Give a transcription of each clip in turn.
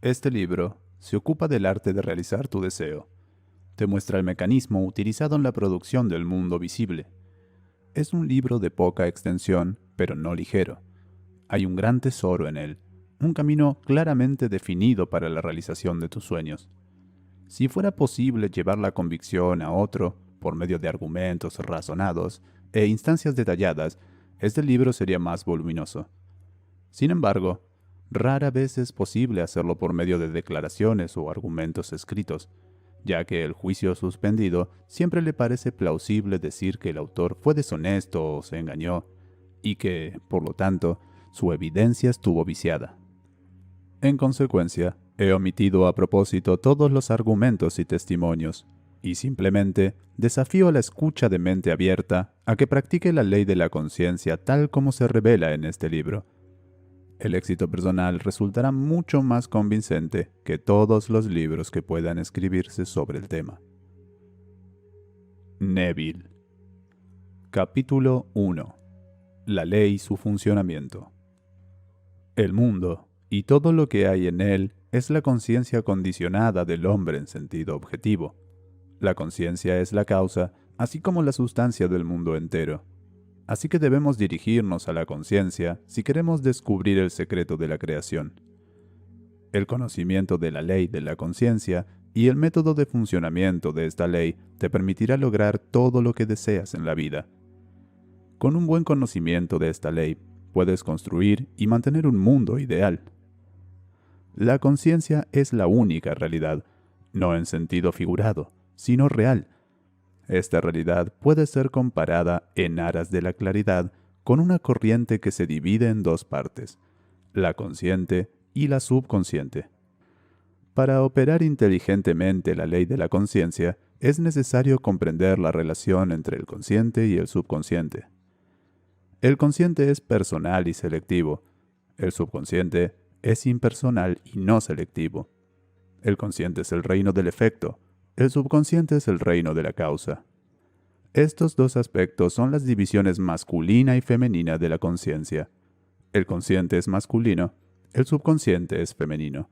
Este libro se ocupa del arte de realizar tu deseo. Te muestra el mecanismo utilizado en la producción del mundo visible. Es un libro de poca extensión, pero no ligero. Hay un gran tesoro en él, un camino claramente definido para la realización de tus sueños. Si fuera posible llevar la convicción a otro por medio de argumentos razonados e instancias detalladas, este libro sería más voluminoso. Sin embargo, rara vez es posible hacerlo por medio de declaraciones o argumentos escritos, ya que el juicio suspendido siempre le parece plausible decir que el autor fue deshonesto o se engañó, y que, por lo tanto, su evidencia estuvo viciada. En consecuencia, he omitido a propósito todos los argumentos y testimonios, y simplemente desafío a la escucha de mente abierta a que practique la ley de la conciencia tal como se revela en este libro. El éxito personal resultará mucho más convincente que todos los libros que puedan escribirse sobre el tema. Neville. Capítulo 1. La ley y su funcionamiento. El mundo, y todo lo que hay en él, es la conciencia condicionada del hombre en sentido objetivo. La conciencia es la causa, así como la sustancia del mundo entero. Así que debemos dirigirnos a la conciencia si queremos descubrir el secreto de la creación. El conocimiento de la ley de la conciencia y el método de funcionamiento de esta ley te permitirá lograr todo lo que deseas en la vida. Con un buen conocimiento de esta ley, puedes construir y mantener un mundo ideal. La conciencia es la única realidad, no en sentido figurado, sino real. Esta realidad puede ser comparada, en aras de la claridad, con una corriente que se divide en dos partes, la consciente y la subconsciente. Para operar inteligentemente la ley de la conciencia, es necesario comprender la relación entre el consciente y el subconsciente. El consciente es personal y selectivo. El subconsciente es impersonal y no selectivo. El consciente es el reino del efecto. El subconsciente es el reino de la causa. Estos dos aspectos son las divisiones masculina y femenina de la conciencia. El consciente es masculino, el subconsciente es femenino.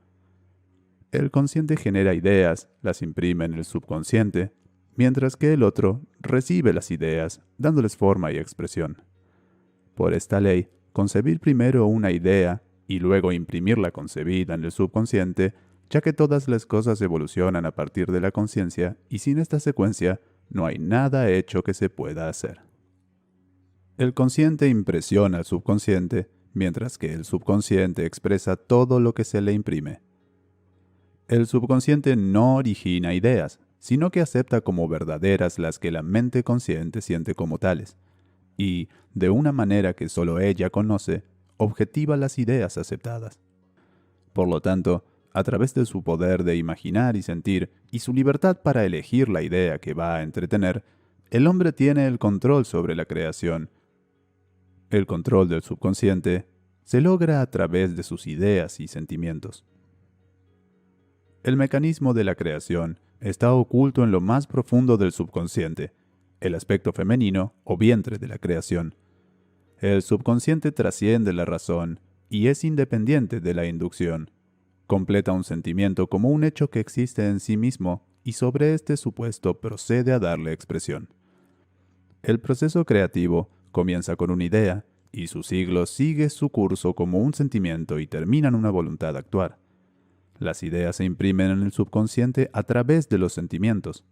El consciente genera ideas, las imprime en el subconsciente, mientras que el otro recibe las ideas, dándoles forma y expresión. Por esta ley, concebir primero una idea y luego imprimirla concebida en el subconsciente, ya que todas las cosas evolucionan a partir de la conciencia y sin esta secuencia no hay nada hecho que se pueda hacer. El consciente impresiona al subconsciente, mientras que el subconsciente expresa todo lo que se le imprime. El subconsciente no origina ideas, sino que acepta como verdaderas las que la mente consciente siente como tales, y, de una manera que solo ella conoce, objetiva las ideas aceptadas. Por lo tanto, a través de su poder de imaginar y sentir y su libertad para elegir la idea que va a entretener, el hombre tiene el control sobre la creación. El control del subconsciente se logra a través de sus ideas y sentimientos. El mecanismo de la creación está oculto en lo más profundo del subconsciente, el aspecto femenino o vientre de la creación. El subconsciente trasciende la razón y es independiente de la inducción. Completa un sentimiento como un hecho que existe en sí mismo y sobre este supuesto procede a darle expresión. El proceso creativo comienza con una idea y su siglo sigue su curso como un sentimiento y termina en una voluntad de actuar. Las ideas se imprimen en el subconsciente a través de los sentimientos.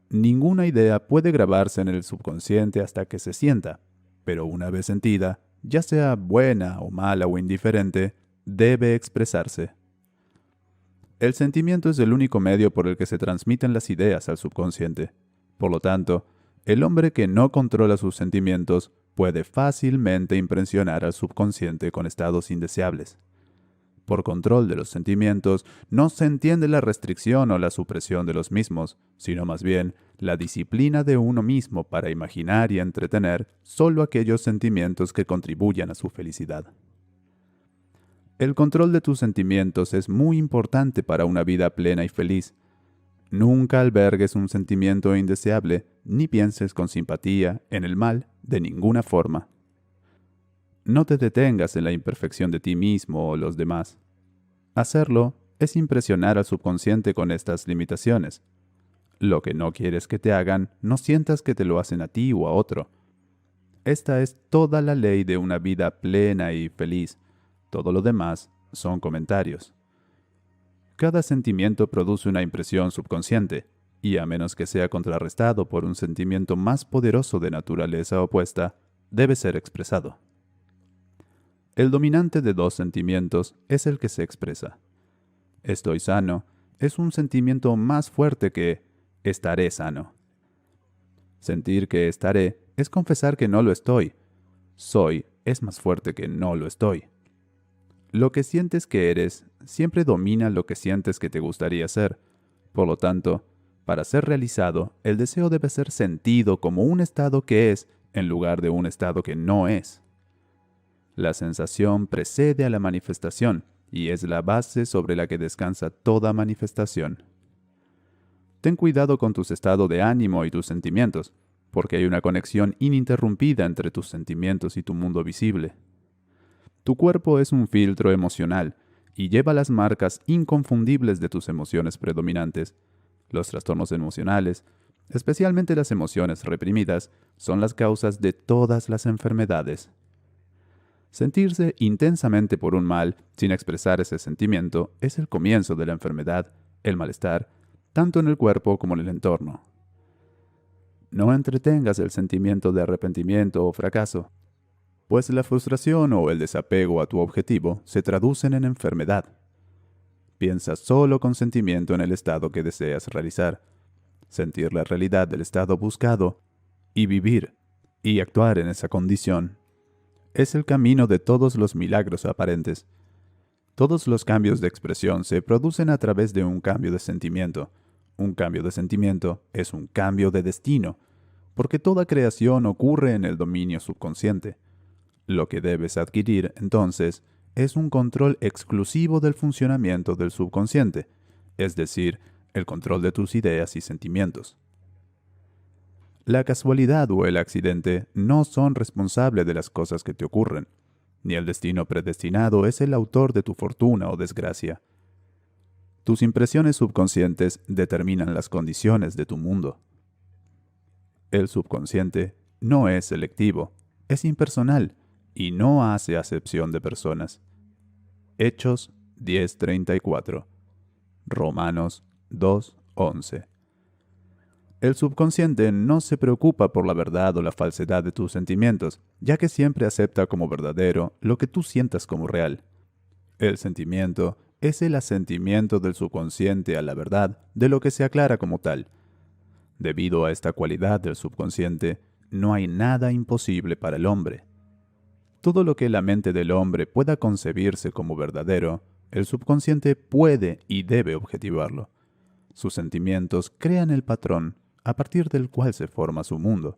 Ninguna idea puede grabarse en el subconsciente hasta que se sienta, pero una vez sentida, ya sea buena o mala o indiferente, debe expresarse. El sentimiento es el único medio por el que se transmiten las ideas al subconsciente. Por lo tanto, el hombre que no controla sus sentimientos puede fácilmente impresionar al subconsciente con estados indeseables. Por control de los sentimientos no se entiende la restricción o la supresión de los mismos, sino más bien la disciplina de uno mismo para imaginar y entretener solo aquellos sentimientos que contribuyan a su felicidad. El control de tus sentimientos es muy importante para una vida plena y feliz. Nunca albergues un sentimiento indeseable, ni pienses con simpatía en el mal de ninguna forma. No te detengas en la imperfección de ti mismo o los demás. Hacerlo es impresionar al subconsciente con estas limitaciones. Lo que no quieres que te hagan, no sientas que te lo hacen a ti o a otro. Esta es toda la ley de una vida plena y feliz. Todo lo demás son comentarios. Cada sentimiento produce una impresión subconsciente, y a menos que sea contrarrestado por un sentimiento más poderoso de naturaleza opuesta, debe ser expresado. El dominante de dos sentimientos es el que se expresa. Estoy sano es un sentimiento más fuerte que estaré sano. Sentir que estaré es confesar que no lo estoy. Soy es más fuerte que no lo estoy. Lo que sientes que eres siempre domina lo que sientes que te gustaría ser. Por lo tanto, para ser realizado, el deseo debe ser sentido como un estado que es en lugar de un estado que no es. La sensación precede a la manifestación y es la base sobre la que descansa toda manifestación. Ten cuidado con tus estados de ánimo y tus sentimientos, porque hay una conexión ininterrumpida entre tus sentimientos y tu mundo visible. Tu cuerpo es un filtro emocional y lleva las marcas inconfundibles de tus emociones predominantes. Los trastornos emocionales, especialmente las emociones reprimidas, son las causas de todas las enfermedades. Sentirse intensamente por un mal sin expresar ese sentimiento es el comienzo de la enfermedad, el malestar, tanto en el cuerpo como en el entorno. No entretengas el sentimiento de arrepentimiento o fracaso, pues la frustración o el desapego a tu objetivo se traducen en enfermedad. Piensa solo con sentimiento en el estado que deseas realizar, sentir la realidad del estado buscado y vivir y actuar en esa condición. Es el camino de todos los milagros aparentes. Todos los cambios de expresión se producen a través de un cambio de sentimiento. Un cambio de sentimiento es un cambio de destino, porque toda creación ocurre en el dominio subconsciente. Lo que debes adquirir, entonces, es un control exclusivo del funcionamiento del subconsciente, es decir, el control de tus ideas y sentimientos. La casualidad o el accidente no son responsables de las cosas que te ocurren, ni el destino predestinado es el autor de tu fortuna o desgracia. Tus impresiones subconscientes determinan las condiciones de tu mundo. El subconsciente no es selectivo, es impersonal y no hace acepción de personas. Hechos 10:34. Romanos 2:11. El subconsciente no se preocupa por la verdad o la falsedad de tus sentimientos, ya que siempre acepta como verdadero lo que tú sientas como real. El sentimiento es el asentimiento del subconsciente a la verdad de lo que se aclara como tal. Debido a esta cualidad del subconsciente, no hay nada imposible para el hombre. Todo lo que la mente del hombre pueda concebirse como verdadero, el subconsciente puede y debe objetivarlo. Sus sentimientos crean el patrón a partir del cual se forma su mundo,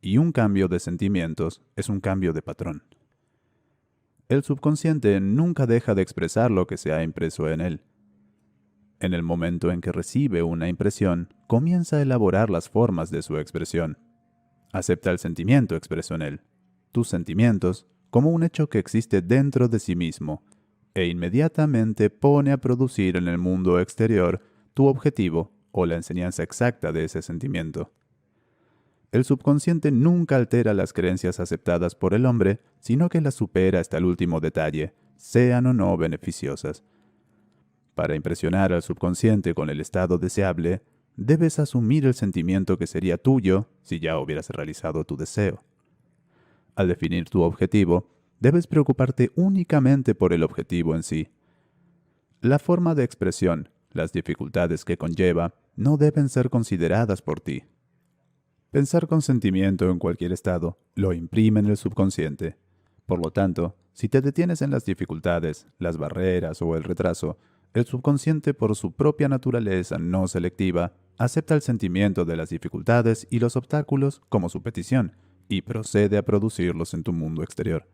y un cambio de sentimientos es un cambio de patrón. El subconsciente nunca deja de expresar lo que se ha impreso en él. En el momento en que recibe una impresión, comienza a elaborar las formas de su expresión. Acepta el sentimiento expreso en él, tus sentimientos, como un hecho que existe dentro de sí mismo, e inmediatamente pone a producir en el mundo exterior tu objetivo o la enseñanza exacta de ese sentimiento. El subconsciente nunca altera las creencias aceptadas por el hombre, sino que las supera hasta el último detalle, sean o no beneficiosas. Para impresionar al subconsciente con el estado deseable, debes asumir el sentimiento que sería tuyo si ya hubieras realizado tu deseo. Al definir tu objetivo, debes preocuparte únicamente por el objetivo en sí. La forma de expresión, las dificultades que conlleva, no deben ser consideradas por ti. Pensar con sentimiento en cualquier estado lo imprime en el subconsciente. Por lo tanto, si te detienes en las dificultades, las barreras o el retraso, el subconsciente, por su propia naturaleza no selectiva, acepta el sentimiento de las dificultades y los obstáculos como su petición y procede a producirlos en tu mundo exterior.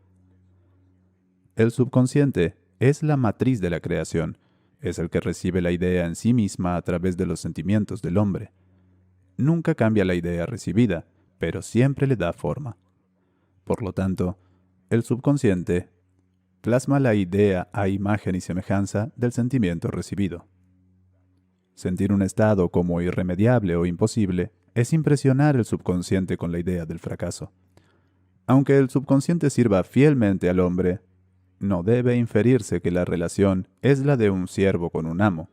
El subconsciente es la matriz de la creación, es el que recibe la idea en sí misma a través de los sentimientos del hombre. Nunca cambia la idea recibida, pero siempre le da forma. Por lo tanto, el subconsciente plasma la idea a imagen y semejanza del sentimiento recibido. Sentir un estado como irremediable o imposible es impresionar el subconsciente con la idea del fracaso. Aunque el subconsciente sirva fielmente al hombre, no debe inferirse que la relación es la de un siervo con un amo,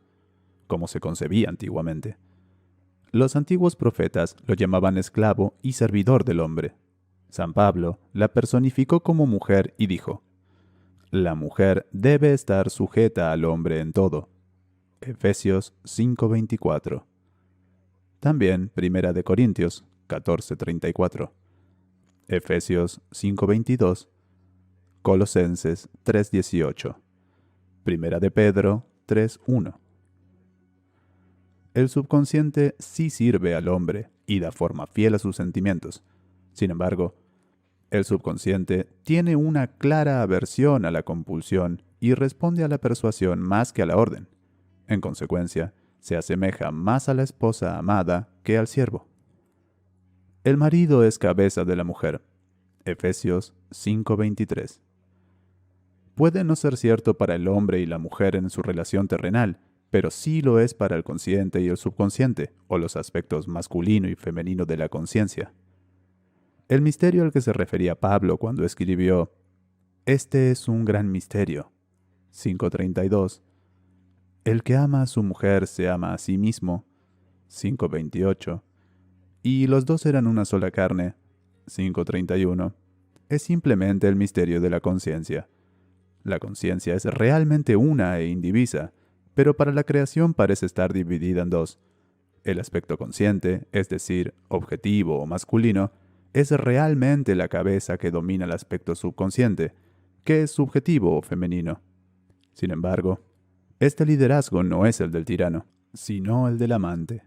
como se concebía antiguamente. Los antiguos profetas lo llamaban esclavo y servidor del hombre. San Pablo la personificó como mujer y dijo: «La mujer debe estar sujeta al hombre en todo». Efesios 5:24. También Primera de Corintios 14:34. Efesios 5:22. Colosenses 3:18. Primera de Pedro 3:1. El subconsciente sí sirve al hombre y da forma fiel a sus sentimientos. Sin embargo, el subconsciente tiene una clara aversión a la compulsión y responde a la persuasión más que a la orden. En consecuencia, se asemeja más a la esposa amada que al siervo. El marido es cabeza de la mujer. Efesios 5:23. Puede no ser cierto para el hombre y la mujer en su relación terrenal, pero sí lo es para el consciente y el subconsciente, o los aspectos masculino y femenino de la conciencia. El misterio al que se refería Pablo cuando escribió «Este es un gran misterio», 5:32, «El que ama a su mujer se ama a sí mismo», 5:28, «y los dos eran una sola carne», 5:31, es simplemente el misterio de la conciencia. La conciencia es realmente una e indivisa, pero para la creación parece estar dividida en dos. El aspecto consciente, es decir, objetivo o masculino, es realmente la cabeza que domina el aspecto subconsciente, que es subjetivo o femenino. Sin embargo, este liderazgo no es el del tirano, sino el del amante.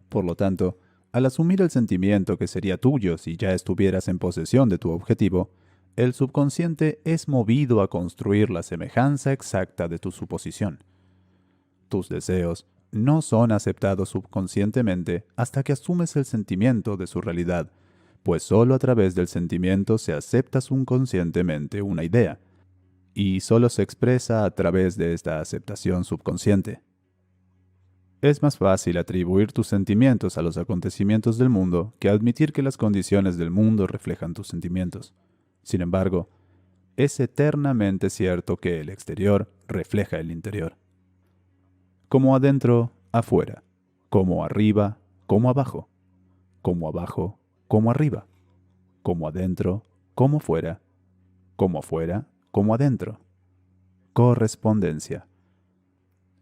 Por lo tanto, al asumir el sentimiento que sería tuyo si ya estuvieras en posesión de tu objetivo, el subconsciente es movido a construir la semejanza exacta de tu suposición. Tus deseos no son aceptados subconscientemente hasta que asumes el sentimiento de su realidad, pues solo a través del sentimiento se acepta subconscientemente una idea, y solo se expresa a través de esta aceptación subconsciente. Es más fácil atribuir tus sentimientos a los acontecimientos del mundo que admitir que las condiciones del mundo reflejan tus sentimientos. Sin embargo, es eternamente cierto que el exterior refleja el interior. Como adentro, afuera. Como arriba, como abajo. Como abajo, como arriba. Como adentro, como fuera. Como afuera, como adentro. Correspondencia.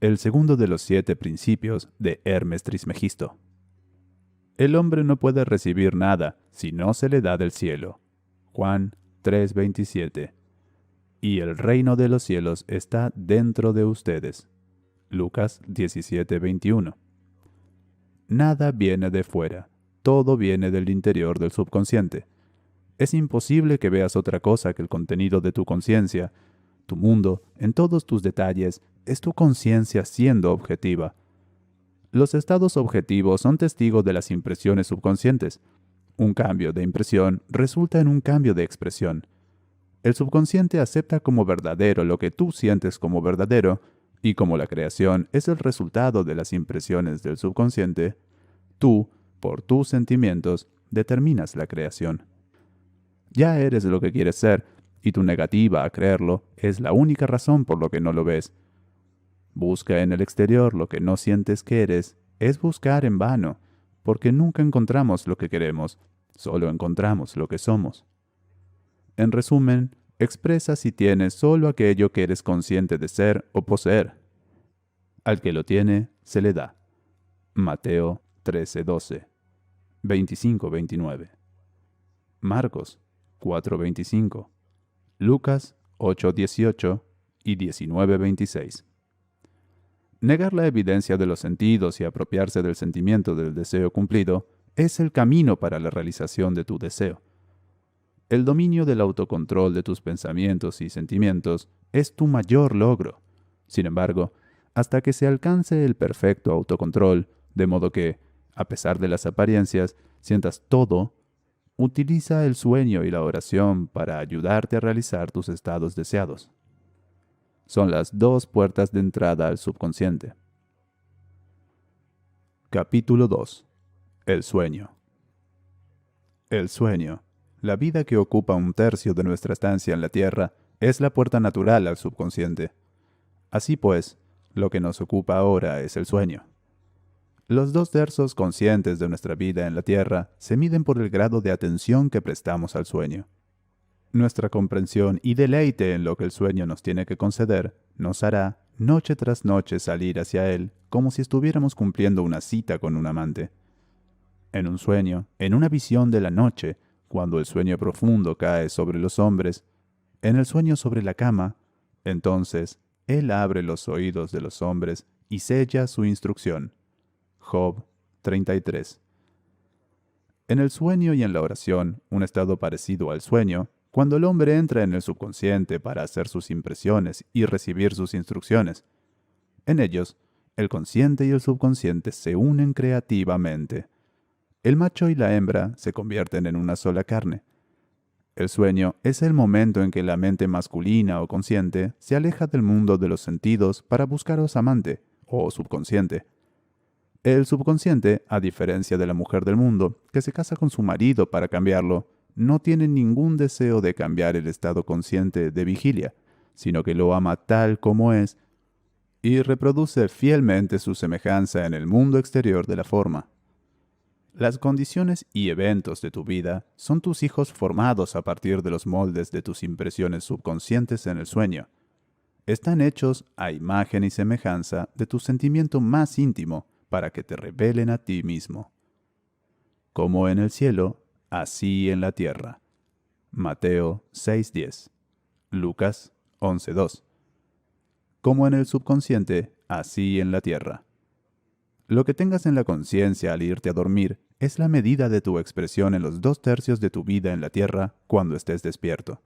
El segundo de los 7 principios de Hermes Trismegisto. El hombre no puede recibir nada si no se le da del cielo. Juan 3:27. Y el reino de los cielos está dentro de ustedes. Lucas 17:21. Nada viene de fuera, todo viene del interior del subconsciente. Es imposible que veas otra cosa que el contenido de tu conciencia. Tu mundo, en todos tus detalles, es tu conciencia siendo objetiva. Los estados objetivos son testigos de las impresiones subconscientes. Un cambio de impresión resulta en un cambio de expresión. El subconsciente acepta como verdadero lo que tú sientes como verdadero, y como la creación es el resultado de las impresiones del subconsciente, tú, por tus sentimientos, determinas la creación. Ya eres lo que quieres ser, y tu negativa a creerlo es la única razón por lo que no lo ves. Busca en el exterior lo que no sientes que eres, es buscar en vano, porque nunca encontramos lo que queremos, solo encontramos lo que somos. En resumen, expresa si tienes solo aquello que eres consciente de ser o poseer. Al que lo tiene, se le da. Mateo 13:12, 25:29. Marcos 4:25. Lucas 8:18 y 19:26. Negar la evidencia de los sentidos y apropiarse del sentimiento del deseo cumplido es el camino para la realización de tu deseo. El dominio del autocontrol de tus pensamientos y sentimientos es tu mayor logro. Sin embargo, hasta que se alcance el perfecto autocontrol, de modo que, a pesar de las apariencias, sientas todo, utiliza el sueño y la oración para ayudarte a realizar tus estados deseados. son las dos puertas de entrada al subconsciente. Capítulo 2. El sueño. El sueño, la vida que ocupa un tercio de nuestra estancia en la Tierra, es la puerta natural al subconsciente. Así pues, lo que nos ocupa ahora es el sueño. Los 2/3 conscientes de nuestra vida en la Tierra se miden por el grado de atención que prestamos al sueño. Nuestra comprensión y deleite en lo que el sueño nos tiene que conceder nos hará, noche tras noche, salir hacia él como si estuviéramos cumpliendo una cita con un amante. En un sueño, en una visión de la noche, cuando el sueño profundo cae sobre los hombres, en el sueño sobre la cama, entonces él abre los oídos de los hombres y sella su instrucción. Job 33. En el sueño y en la oración, un estado parecido al sueño, cuando el hombre entra en el subconsciente para hacer sus impresiones y recibir sus instrucciones. En ellos, el consciente y el subconsciente se unen creativamente. El macho y la hembra se convierten en una sola carne. El sueño es el momento en que la mente masculina o consciente se aleja del mundo de los sentidos para buscar a su amante, o subconsciente. El subconsciente, a diferencia de la mujer del mundo, que se casa con su marido para cambiarlo, no tiene ningún deseo de cambiar el estado consciente de vigilia, sino que lo ama tal como es y reproduce fielmente su semejanza en el mundo exterior de la forma. Las condiciones y eventos de tu vida son tus hijos formados a partir de los moldes de tus impresiones subconscientes en el sueño. Están hechos a imagen y semejanza de tu sentimiento más íntimo para que te revelen a ti mismo. Como en el cielo, así en la tierra. Mateo 6:10. Lucas 11:2. Como en el subconsciente, así en la tierra. Lo que tengas en la conciencia al irte a dormir es la medida de tu expresión en los 2/3 de tu vida en la tierra cuando estés despierto.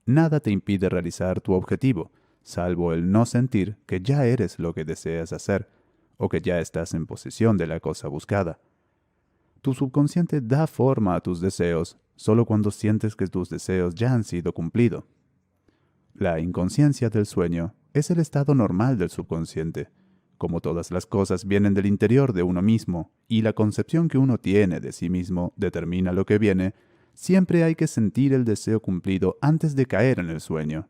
Nada te impide realizar tu objetivo, salvo el no sentir que ya eres lo que deseas hacer, o que ya estás en posesión de la cosa buscada. Tu subconsciente da forma a tus deseos solo cuando sientes que tus deseos ya han sido cumplidos. La inconsciencia del sueño es el estado normal del subconsciente. Como todas las cosas vienen del interior de uno mismo, y la concepción que uno tiene de sí mismo determina lo que viene, siempre hay que sentir el deseo cumplido antes de caer en el sueño.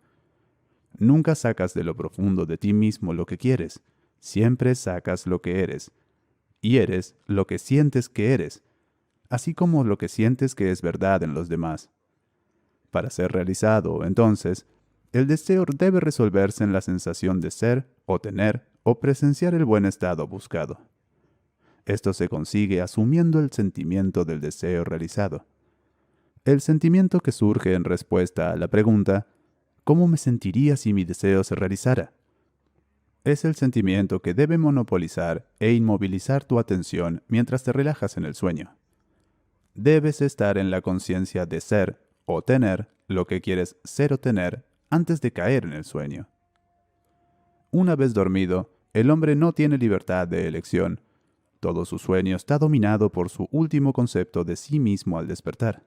Nunca sacas de lo profundo de ti mismo lo que quieres, siempre sacas lo que eres. Y eres lo que sientes que eres, así como lo que sientes que es verdad en los demás. Para ser realizado, entonces, el deseo debe resolverse en la sensación de ser, o tener, o presenciar el buen estado buscado. Esto se consigue asumiendo el sentimiento del deseo realizado. El sentimiento que surge en respuesta a la pregunta, ¿cómo me sentiría si mi deseo se realizara?, es el sentimiento que debe monopolizar e inmovilizar tu atención mientras te relajas en el sueño. Debes estar en la conciencia de ser o tener lo que quieres ser o tener antes de caer en el sueño. Una vez dormido, el hombre no tiene libertad de elección. Todo su sueño está dominado por su último concepto de sí mismo al despertar.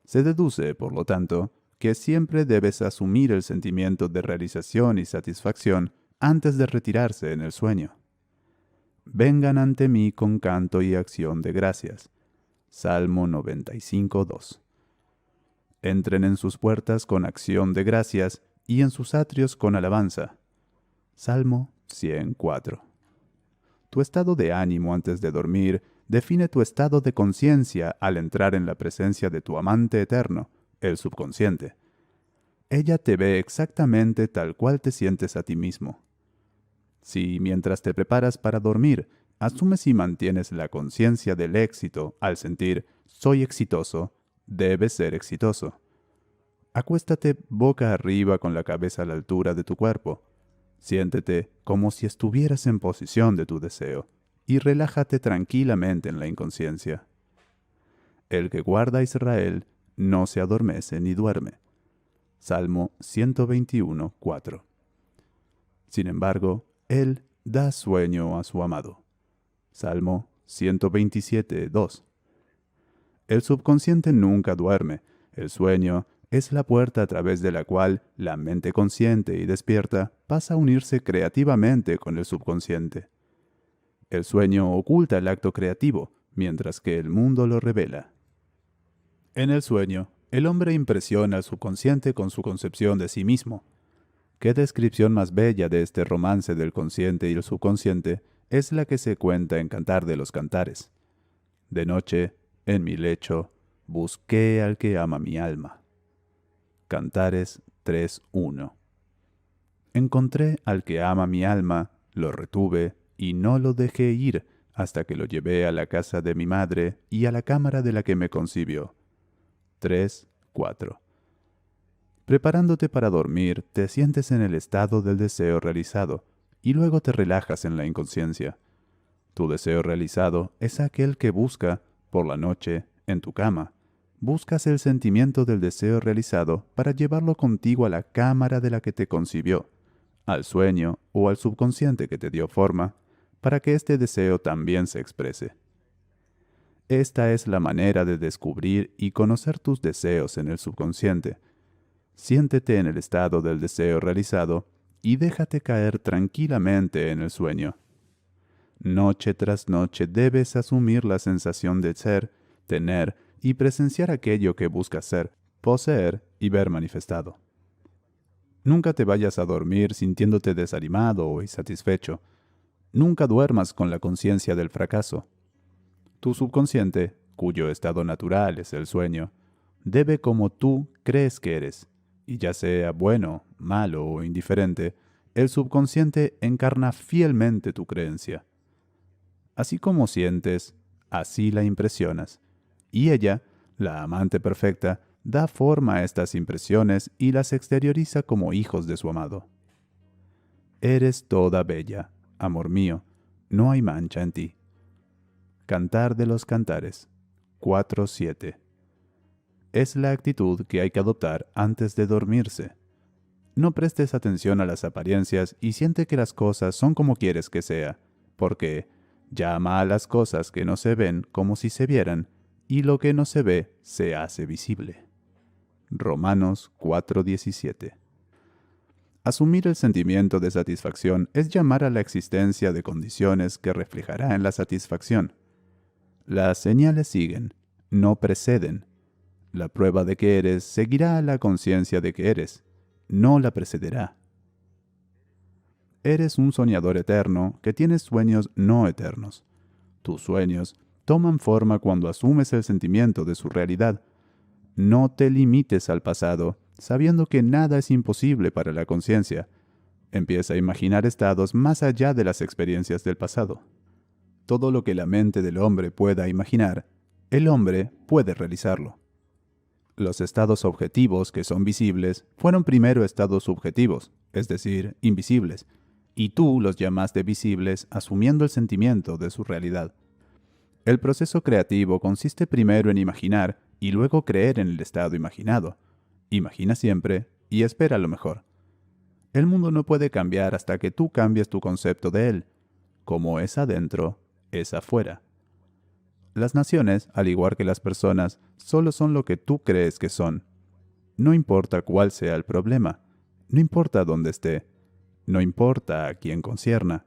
Se deduce, por lo tanto, que siempre debes asumir el sentimiento de realización y satisfacción antes de retirarse en el sueño. Vengan ante mí con canto y acción de gracias. Salmo 95:2. Entren en sus puertas con acción de gracias y en sus atrios con alabanza. Salmo 104. Tu estado de ánimo antes de dormir define tu estado de conciencia al entrar en la presencia de tu amante eterno, el subconsciente. Ella te ve exactamente tal cual te sientes a ti mismo. Si, mientras te preparas para dormir, asumes y mantienes la conciencia del éxito al sentir «soy exitoso», debes ser exitoso. Acuéstate boca arriba con la cabeza a la altura de tu cuerpo. Siéntete como si estuvieras en posición de tu deseo y relájate tranquilamente en la inconsciencia. El que guarda a Israel no se adormece ni duerme. Salmo 121:4. Sin embargo, él da sueño a su amado. Salmo 127:2. El subconsciente nunca duerme. El sueño es la puerta a través de la cual la mente consciente y despierta pasa a unirse creativamente con el subconsciente. El sueño oculta el acto creativo, mientras que el mundo lo revela. En el sueño, el hombre impresiona al subconsciente con su concepción de sí mismo. ¿Qué descripción más bella de este romance del consciente y el subconsciente es la que se cuenta en Cantar de los Cantares? De noche, en mi lecho, busqué al que ama mi alma. Cantares 3:1. Encontré al que ama mi alma, lo retuve y no lo dejé ir hasta que lo llevé a la casa de mi madre y a la cámara de la que me concibió. 3:4. Preparándote para dormir, te sientes en el estado del deseo realizado y luego te relajas en la inconsciencia. Tu deseo realizado es aquel que busca, por la noche, en tu cama. Buscas el sentimiento del deseo realizado para llevarlo contigo a la cámara de la que te concibió, al sueño o al subconsciente que te dio forma, para que este deseo también se exprese. Esta es la manera de descubrir y conocer tus deseos en el subconsciente. Siéntete en el estado del deseo realizado y déjate caer tranquilamente en el sueño. Noche tras noche debes asumir la sensación de ser, tener y presenciar aquello que buscas ser, poseer y ver manifestado. Nunca te vayas a dormir sintiéndote desanimado o insatisfecho. Nunca duermas con la conciencia del fracaso. Tu subconsciente, cuyo estado natural es el sueño, debe como tú crees que eres, y ya sea bueno, malo o indiferente, el subconsciente encarna fielmente tu creencia. Así como sientes, así la impresionas, y ella, la amante perfecta, da forma a estas impresiones y las exterioriza como hijos de su amado. Eres toda bella, amor mío, no hay mancha en ti. Cantar de los Cantares 4:7. Es la actitud que hay que adoptar antes de dormirse. No prestes atención a las apariencias y siente que las cosas son como quieres que sea, porque llama a las cosas que no se ven como si se vieran, y lo que no se ve se hace visible. Romanos 4:17. Asumir el sentimiento de satisfacción es llamar a la existencia de condiciones que reflejará en la satisfacción. Las señales siguen, no preceden. La prueba de que eres seguirá a la conciencia de que eres, no la precederá. Eres un soñador eterno que tiene sueños no eternos. Tus sueños toman forma cuando asumes el sentimiento de su realidad. No te limites al pasado, sabiendo que nada es imposible para la conciencia. Empieza a imaginar estados más allá de las experiencias del pasado. Todo lo que la mente del hombre pueda imaginar, el hombre puede realizarlo. Los estados objetivos que son visibles fueron primero estados subjetivos, es decir, invisibles, y tú los llamaste visibles asumiendo el sentimiento de su realidad. El proceso creativo consiste primero en imaginar y luego creer en el estado imaginado. Imagina siempre y espera lo mejor. El mundo no puede cambiar hasta que tú cambies tu concepto de él. Como es adentro, es afuera. Las naciones, al igual que las personas, solo son lo que tú crees que son. No importa cuál sea el problema, no importa dónde esté, no importa a quién concierna.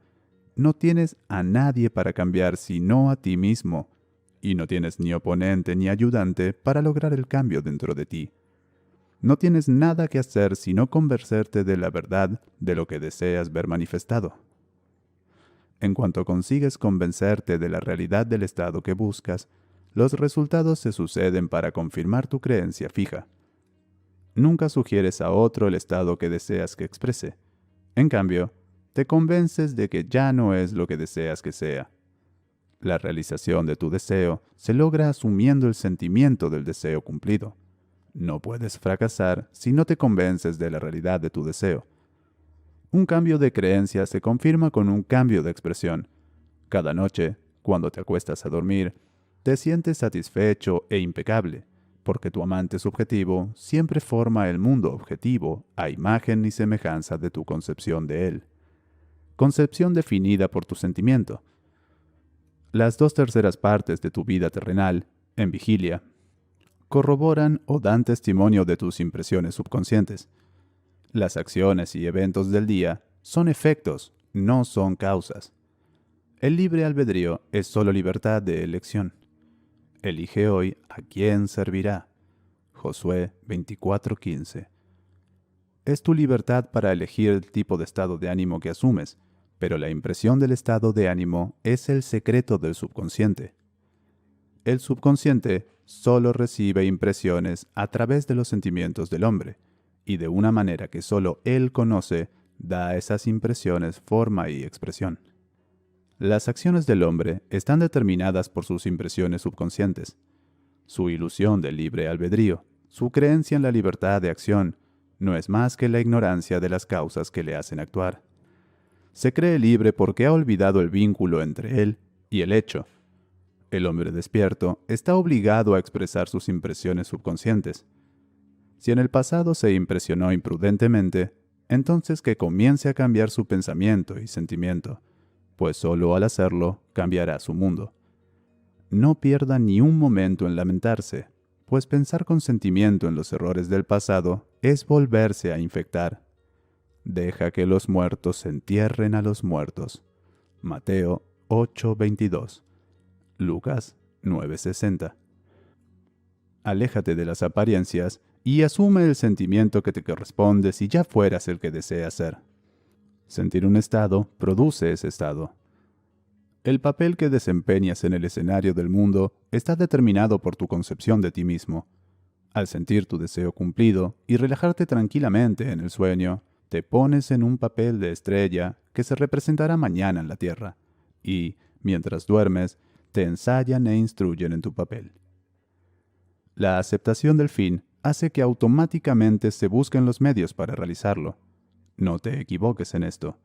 No tienes a nadie para cambiar sino a ti mismo, y no tienes ni oponente ni ayudante para lograr el cambio dentro de ti. No tienes nada que hacer sino convencerte de la verdad de lo que deseas ver manifestado. En cuanto consigues convencerte de la realidad del estado que buscas, los resultados se suceden para confirmar tu creencia fija. Nunca sugieres a otro el estado que deseas que exprese. En cambio, te convences de que ya no es lo que deseas que sea. La realización de tu deseo se logra asumiendo el sentimiento del deseo cumplido. No puedes fracasar si no te convences de la realidad de tu deseo. Un cambio de creencia se confirma con un cambio de expresión. Cada noche, cuando te acuestas a dormir, te sientes satisfecho e impecable, porque tu amante subjetivo siempre forma el mundo objetivo a imagen y semejanza de tu concepción de él. Concepción definida por tu sentimiento. Las 2/3 partes de tu vida terrenal, en vigilia, corroboran o dan testimonio de tus impresiones subconscientes. Las acciones y eventos del día son efectos, no son causas. El libre albedrío es solo libertad de elección. Elige hoy a quién servirá. Josué 24:15. Es tu libertad para elegir el tipo de estado de ánimo que asumes, pero la impresión del estado de ánimo es el secreto del subconsciente. El subconsciente solo recibe impresiones a través de los sentimientos del hombre, y de una manera que solo él conoce, da a esas impresiones forma y expresión. Las acciones del hombre están determinadas por sus impresiones subconscientes. Su ilusión del libre albedrío, su creencia en la libertad de acción, no es más que la ignorancia de las causas que le hacen actuar. Se cree libre porque ha olvidado el vínculo entre él y el hecho. El hombre despierto está obligado a expresar sus impresiones subconscientes. Si en el pasado se impresionó imprudentemente, entonces que comience a cambiar su pensamiento y sentimiento, pues solo al hacerlo cambiará su mundo. No pierda ni un momento en lamentarse, pues pensar con sentimiento en los errores del pasado es volverse a infectar. Deja que los muertos entierren a los muertos. Mateo 8:22. Lucas 9:60. Aléjate de las apariencias y asume el sentimiento que te corresponde si ya fueras el que deseas ser. Sentir un estado produce ese estado. El papel que desempeñas en el escenario del mundo está determinado por tu concepción de ti mismo. Al sentir tu deseo cumplido y relajarte tranquilamente en el sueño, te pones en un papel de estrella que se representará mañana en la tierra, y, mientras duermes, te ensayan e instruyen en tu papel. La aceptación del fin hace que automáticamente se busquen los medios para realizarlo. No te equivoques en esto.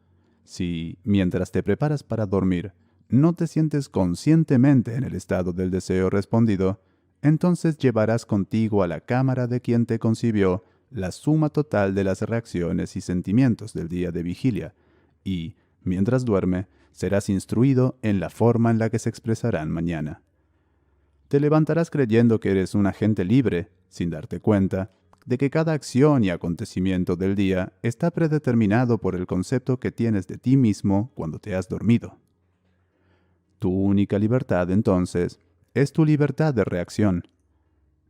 Si, mientras te preparas para dormir, no te sientes conscientemente en el estado del deseo respondido, entonces llevarás contigo a la cámara de quien te concibió la suma total de las reacciones y sentimientos del día de vigilia, y, mientras duerme, serás instruido en la forma en la que se expresarán mañana. Te levantarás creyendo que eres un agente libre, sin darte cuenta de que cada acción y acontecimiento del día está predeterminado por el concepto que tienes de ti mismo cuando te has dormido. Tu única libertad, entonces, es tu libertad de reacción.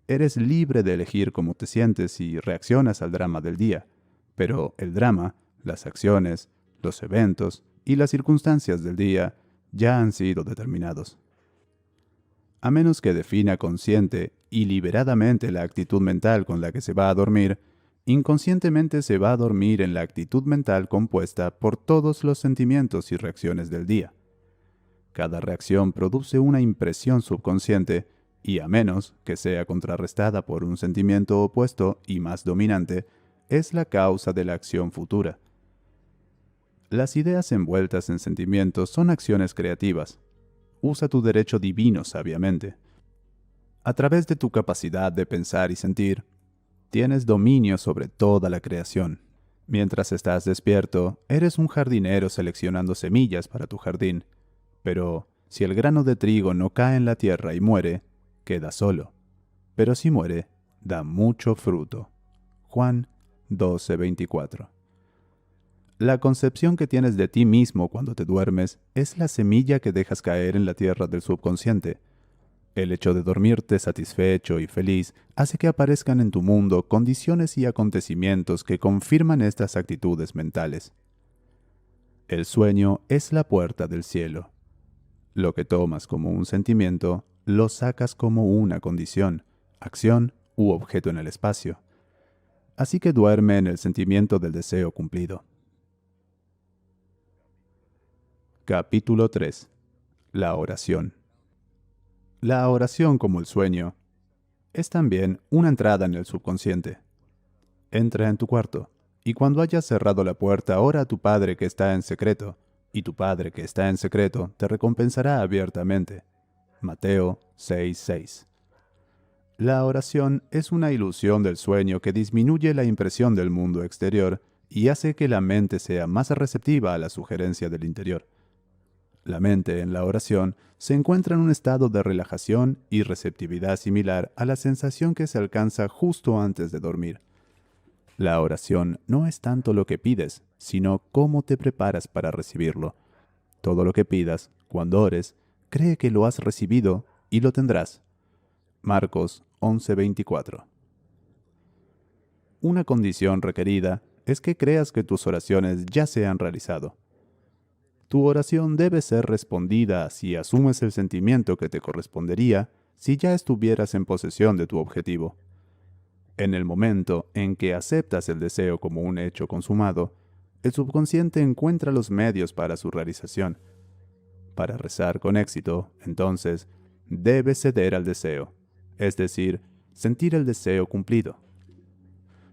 Eres libre de elegir cómo te sientes y reaccionas al drama del día, pero el drama, las acciones, los eventos y las circunstancias del día ya han sido determinados. A menos que defina consciente y liberadamente la actitud mental con la que se va a dormir, inconscientemente se va a dormir en la actitud mental compuesta por todos los sentimientos y reacciones del día. Cada reacción produce una impresión subconsciente y, a menos que sea contrarrestada por un sentimiento opuesto y más dominante, es la causa de la acción futura. Las ideas envueltas en sentimientos son acciones creativas. Usa tu derecho divino sabiamente. A través de tu capacidad de pensar y sentir, tienes dominio sobre toda la creación. Mientras estás despierto, eres un jardinero seleccionando semillas para tu jardín. Pero si el grano de trigo no cae en la tierra y muere, queda solo. Pero si muere, da mucho fruto. Juan 12:24. La concepción que tienes de ti mismo cuando te duermes es la semilla que dejas caer en la tierra del subconsciente. El hecho de dormirte satisfecho y feliz hace que aparezcan en tu mundo condiciones y acontecimientos que confirman estas actitudes mentales. El sueño es la puerta del cielo. Lo que tomas como un sentimiento, lo sacas como una condición, acción u objeto en el espacio. Así que duerme en el sentimiento del deseo cumplido. Capítulo 3. La oración. La oración, como el sueño, es también una entrada en el subconsciente. Entra en tu cuarto, y cuando hayas cerrado la puerta, ora a tu Padre que está en secreto, y tu Padre que está en secreto te recompensará abiertamente. Mateo 6:6. La oración es una ilusión del sueño que disminuye la impresión del mundo exterior y hace que la mente sea más receptiva a la sugerencia del interior. La mente en la oración se encuentra en un estado de relajación y receptividad similar a la sensación que se alcanza justo antes de dormir. La oración no es tanto lo que pides, sino cómo te preparas para recibirlo. Todo lo que pidas, cuando ores, cree que lo has recibido y lo tendrás. Marcos 11:24. Una condición requerida es que creas que tus oraciones ya se han realizado. Tu oración debe ser respondida si asumes el sentimiento que te correspondería si ya estuvieras en posesión de tu objetivo. En el momento en que aceptas el deseo como un hecho consumado, el subconsciente encuentra los medios para su realización. Para rezar con éxito, entonces, debes ceder al deseo, es decir, sentir el deseo cumplido.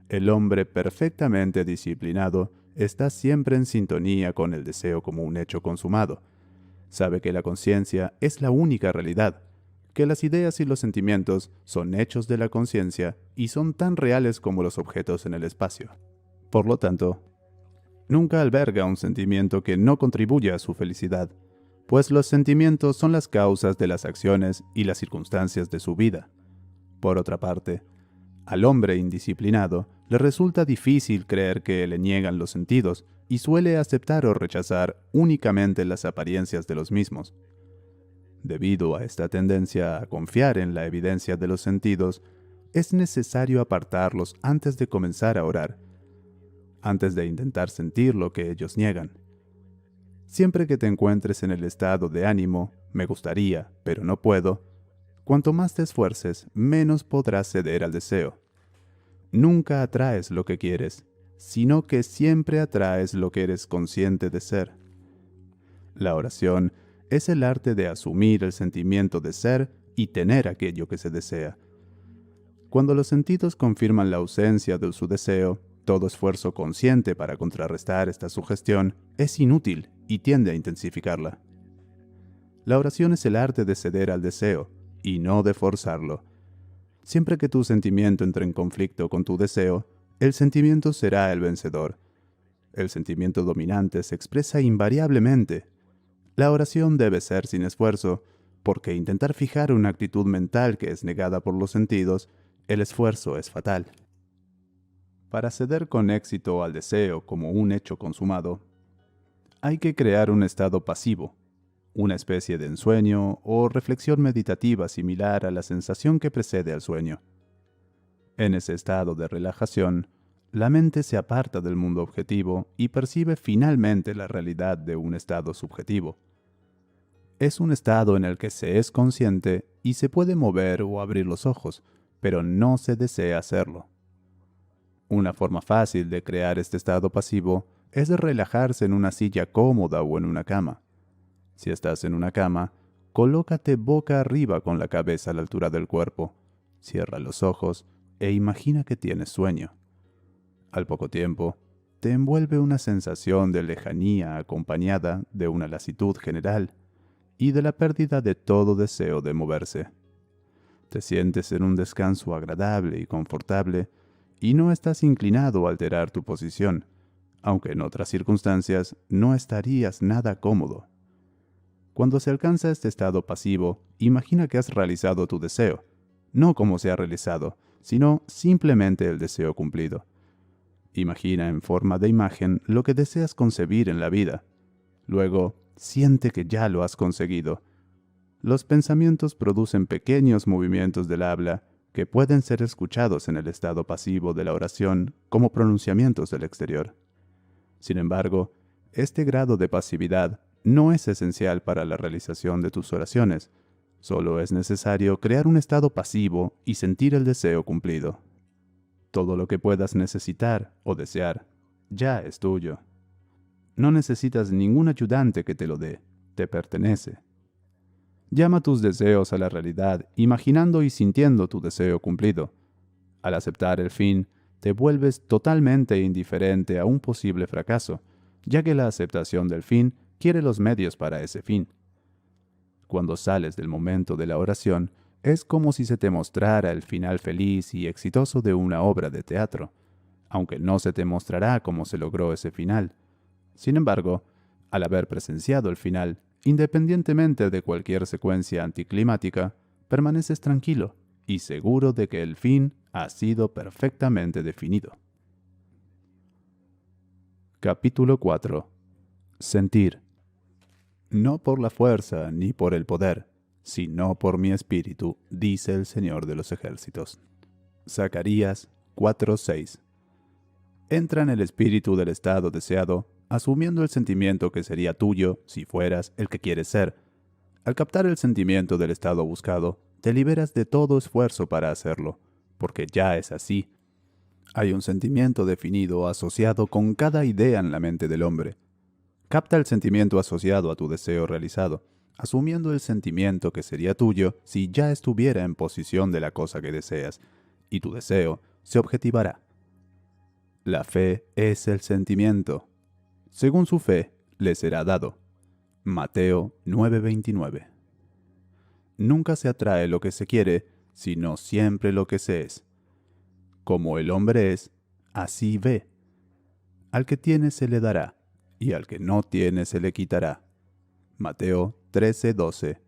El hombre perfectamente disciplinado está siempre en sintonía con el deseo como un hecho consumado. Sabe que la conciencia es la única realidad, que las ideas y los sentimientos son hechos de la conciencia y son tan reales como los objetos en el espacio. Por lo tanto, nunca alberga un sentimiento que no contribuya a su felicidad, pues los sentimientos son las causas de las acciones y las circunstancias de su vida. Por otra parte, al hombre indisciplinado le resulta difícil creer que le niegan los sentidos y suele aceptar o rechazar únicamente las apariencias de los mismos. Debido a esta tendencia a confiar en la evidencia de los sentidos, es necesario apartarlos antes de comenzar a orar, antes de intentar sentir lo que ellos niegan. Siempre que te encuentres en el estado de ánimo, me gustaría, pero no puedo, cuanto más te esfuerces, menos podrás ceder al deseo. Nunca atraes lo que quieres, sino que siempre atraes lo que eres consciente de ser. La oración es el arte de asumir el sentimiento de ser y tener aquello que se desea. Cuando los sentidos confirman la ausencia de su deseo, todo esfuerzo consciente para contrarrestar esta sugestión es inútil y tiende a intensificarla. La oración es el arte de ceder al deseo, y no de forzarlo. Siempre que tu sentimiento entre en conflicto con tu deseo, el sentimiento será el vencedor. El sentimiento dominante se expresa invariablemente. La oración debe ser sin esfuerzo, porque intentar fijar una actitud mental que es negada por los sentidos, el esfuerzo es fatal. Para ceder con éxito al deseo como un hecho consumado, hay que crear un estado pasivo, una especie de ensueño o reflexión meditativa similar a la sensación que precede al sueño. En ese estado de relajación, la mente se aparta del mundo objetivo y percibe finalmente la realidad de un estado subjetivo. Es un estado en el que se es consciente y se puede mover o abrir los ojos, pero no se desea hacerlo. Una forma fácil de crear este estado pasivo es relajarse en una silla cómoda o en una cama. Si estás en una cama, colócate boca arriba con la cabeza a la altura del cuerpo, cierra los ojos e imagina que tienes sueño. Al poco tiempo, te envuelve una sensación de lejanía acompañada de una lasitud general y de la pérdida de todo deseo de moverse. Te sientes en un descanso agradable y confortable y no estás inclinado a alterar tu posición, aunque en otras circunstancias no estarías nada cómodo. Cuando se alcanza este estado pasivo, imagina que has realizado tu deseo, no como se ha realizado, sino simplemente el deseo cumplido. Imagina en forma de imagen lo que deseas concebir en la vida. Luego, siente que ya lo has conseguido. Los pensamientos producen pequeños movimientos del habla que pueden ser escuchados en el estado pasivo de la oración como pronunciamientos del exterior. Sin embargo, este grado de pasividad no es esencial para la realización de tus oraciones. Solo es necesario crear un estado pasivo y sentir el deseo cumplido. Todo lo que puedas necesitar o desear ya es tuyo. No necesitas ningún ayudante que te lo dé, te pertenece. Llama tus deseos a la realidad, imaginando y sintiendo tu deseo cumplido. Al aceptar el fin, te vuelves totalmente indiferente a un posible fracaso, ya que la aceptación del fin quiere los medios para ese fin. Cuando sales del momento de la oración, es como si se te mostrara el final feliz y exitoso de una obra de teatro, aunque no se te mostrará cómo se logró ese final. Sin embargo, al haber presenciado el final, Independientemente de cualquier secuencia anticlimática, permaneces tranquilo y seguro de que el fin ha sido perfectamente definido. Capítulo 4. Sentir. No por la fuerza ni por el poder, sino por mi espíritu, dice el Señor de los ejércitos. Zacarías 4:6. Entra en el espíritu del estado deseado, asumiendo el sentimiento que sería tuyo si fueras el que quieres ser. Al captar el sentimiento del estado buscado, te liberas de todo esfuerzo para hacerlo, porque ya es así. Hay un sentimiento definido asociado con cada idea en la mente del hombre. Capta el sentimiento asociado a tu deseo realizado, asumiendo el sentimiento que sería tuyo si ya estuviera en posición de la cosa que deseas, y tu deseo se objetivará. La fe es el sentimiento. Según su fe, le será dado. Mateo 9:29. Nunca se atrae lo que se quiere, sino siempre lo que se es. Como el hombre es, así ve. Al que tiene se le dará, y al que no tiene se le quitará. Mateo 13:12,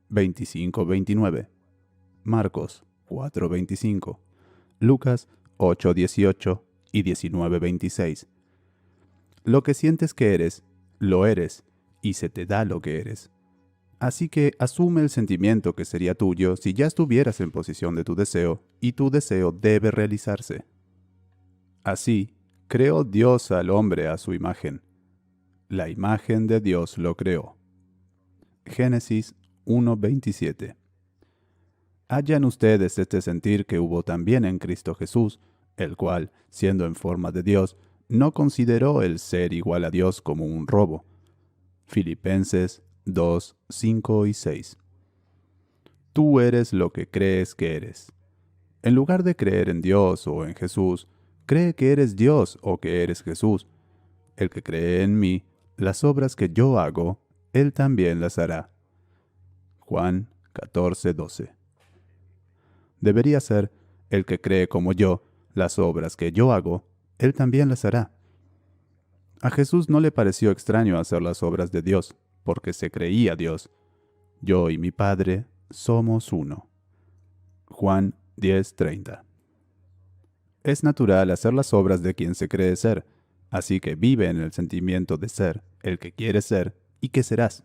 25:29. Marcos 4:25. Lucas 8:18 y 19:26. Lo que sientes que eres, lo eres, y se te da lo que eres. Así que asume el sentimiento que sería tuyo si ya estuvieras en posición de tu deseo, y tu deseo debe realizarse. Así, creó Dios al hombre a su imagen. La imagen de Dios lo creó. Génesis 1:27. Hallan ustedes este sentir que hubo también en Cristo Jesús, el cual, siendo en forma de Dios, no consideró el ser igual a Dios como un robo. Filipenses 2:5 y 6. Tú eres lo que crees que eres. En lugar de creer en Dios o en Jesús, cree que eres Dios o que eres Jesús. El que cree en mí, las obras que yo hago, él también las hará. Juan 14:12. Debería ser, el que cree como yo, las obras que yo hago, él también las hará. A Jesús no le pareció extraño hacer las obras de Dios, porque se creía Dios. Yo y mi Padre somos uno. Juan 10:30. Es natural hacer las obras de quien se cree ser, así que vive en el sentimiento de ser el que quieres ser y que serás.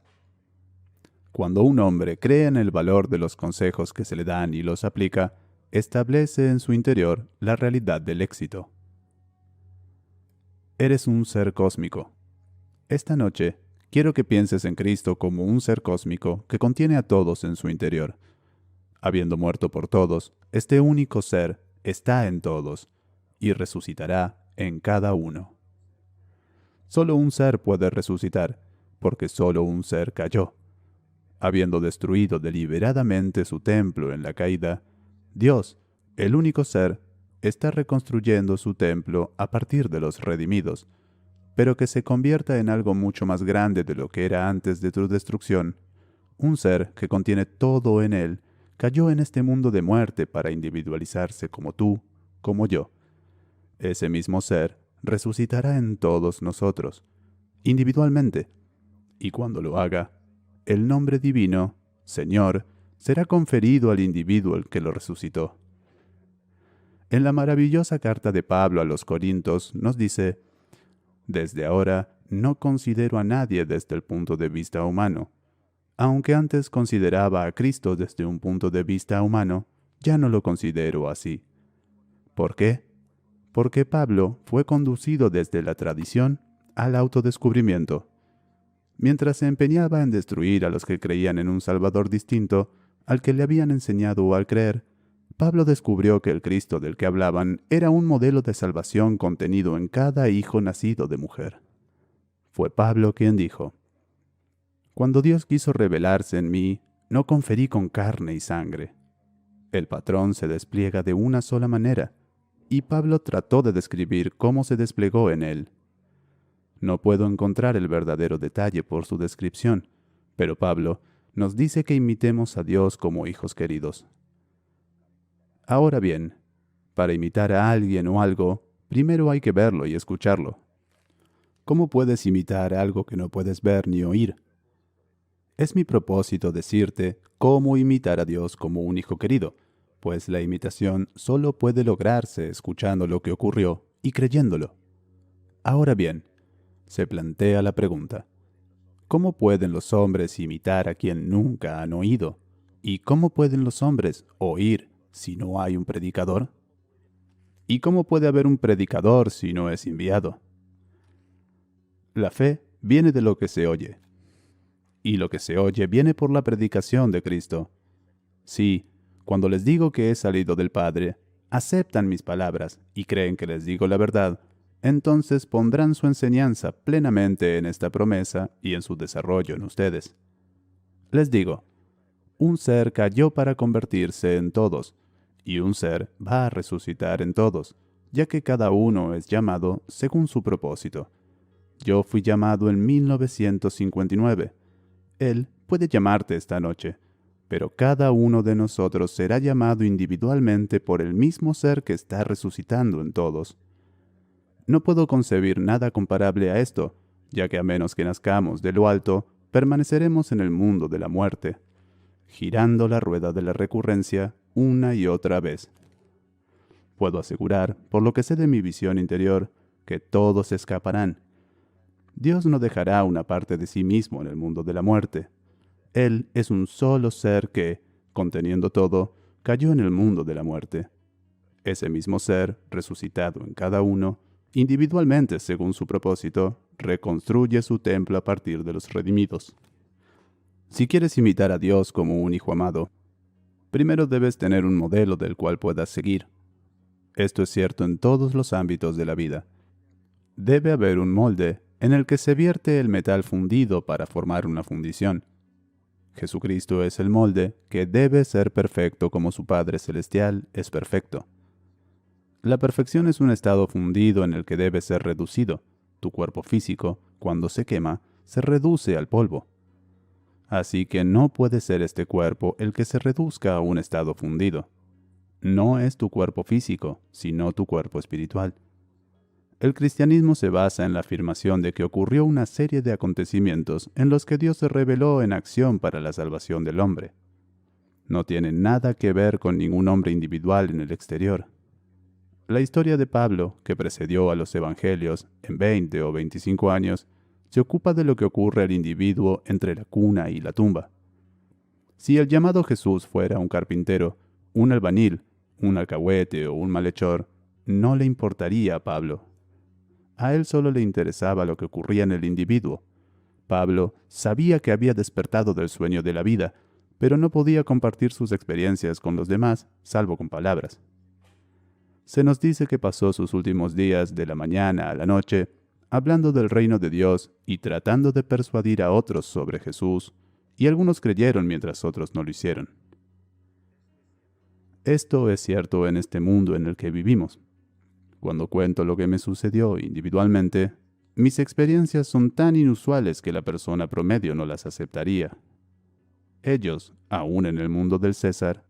Cuando un hombre cree en el valor de los consejos que se le dan y los aplica, establece en su interior la realidad del éxito. Eres un ser cósmico. Esta noche, quiero que pienses en Cristo como un ser cósmico que contiene a todos en su interior. Habiendo muerto por todos, este único ser está en todos y resucitará en cada uno. Solo un ser puede resucitar, porque solo un ser cayó. Habiendo destruido deliberadamente su templo en la caída, Dios, el único ser, está reconstruyendo su templo a partir de los redimidos, pero que se convierta en algo mucho más grande de lo que era antes de tu destrucción. Un ser que contiene todo en él, cayó en este mundo de muerte para individualizarse como tú, como yo. Ese mismo ser resucitará en todos nosotros, individualmente, y cuando lo haga, el nombre divino, Señor, será conferido al individuo que lo resucitó. En la maravillosa carta de Pablo a los Corintios nos dice: «Desde ahora no considero a nadie desde el punto de vista humano. Aunque antes consideraba a Cristo desde un punto de vista humano, ya no lo considero así». ¿Por qué? Porque Pablo fue conducido desde la tradición al autodescubrimiento. Mientras se empeñaba en destruir a los que creían en un Salvador distinto al que le habían enseñado al creer, Pablo descubrió que el Cristo del que hablaban era un modelo de salvación contenido en cada hijo nacido de mujer. Fue Pablo quien dijo: «Cuando Dios quiso revelarse en mí, no conferí con carne y sangre». El patrón se despliega de una sola manera, y Pablo trató de describir cómo se desplegó en él. No puedo encontrar el verdadero detalle por su descripción, pero Pablo nos dice que imitemos a Dios como hijos queridos. Ahora bien, para imitar a alguien o algo, primero hay que verlo y escucharlo. ¿Cómo puedes imitar algo que no puedes ver ni oír? Es mi propósito decirte cómo imitar a Dios como un hijo querido, pues la imitación solo puede lograrse escuchando lo que ocurrió y creyéndolo. Ahora bien, se plantea la pregunta: ¿cómo pueden los hombres imitar a quien nunca han oído? ¿Y cómo pueden los hombres oír si no hay un predicador? ¿Y cómo puede haber un predicador si no es enviado? La fe viene de lo que se oye, y lo que se oye viene por la predicación de Cristo. Sí, cuando les digo que he salido del Padre, aceptan mis palabras y creen que les digo la verdad, entonces pondrán su enseñanza plenamente en esta promesa y en su desarrollo en ustedes. Les digo, un ser cayó para convertirse en todos, y un ser va a resucitar en todos, ya que cada uno es llamado según su propósito. Yo fui llamado en 1959. Él puede llamarte esta noche, pero cada uno de nosotros será llamado individualmente por el mismo ser que está resucitando en todos. No puedo concebir nada comparable a esto, ya que a menos que nazcamos de lo alto, permaneceremos en el mundo de la muerte, girando la rueda de la recurrencia una y otra vez. Puedo asegurar, por lo que sé de mi visión interior, que todos escaparán. Dios no dejará una parte de sí mismo en el mundo de la muerte. Él es un solo ser que, conteniendo todo, cayó en el mundo de la muerte. Ese mismo ser, resucitado en cada uno, individualmente según su propósito, reconstruye su templo a partir de los redimidos. Si quieres imitar a Dios como un hijo amado, primero debes tener un modelo del cual puedas seguir. Esto es cierto en todos los ámbitos de la vida. Debe haber un molde en el que se vierte el metal fundido para formar una fundición. Jesucristo es el molde que debe ser perfecto como su Padre Celestial es perfecto. La perfección es un estado fundido en el que debe ser reducido. Tu cuerpo físico, cuando se quema, se reduce al polvo. Así que no puede ser este cuerpo el que se reduzca a un estado fundido. No es tu cuerpo físico, sino tu cuerpo espiritual. El cristianismo se basa en la afirmación de que ocurrió una serie de acontecimientos en los que Dios se reveló en acción para la salvación del hombre. No tiene nada que ver con ningún hombre individual en el exterior. La historia de Pablo, que precedió a los evangelios en 20 o 25 años, se ocupa de lo que ocurre al individuo entre la cuna y la tumba. Si el llamado Jesús fuera un carpintero, un albañil, un alcahuete o un malhechor, no le importaría a Pablo. A él solo le interesaba lo que ocurría en el individuo. Pablo sabía que había despertado del sueño de la vida, pero no podía compartir sus experiencias con los demás, salvo con palabras. Se nos dice que pasó sus últimos días de la mañana a la noche hablando del reino de Dios y tratando de persuadir a otros sobre Jesús, y algunos creyeron mientras otros no lo hicieron. Esto es cierto en este mundo en el que vivimos. Cuando cuento lo que me sucedió individualmente, mis experiencias son tan inusuales que la persona promedio no las aceptaría. Ellos, aún en el mundo del César,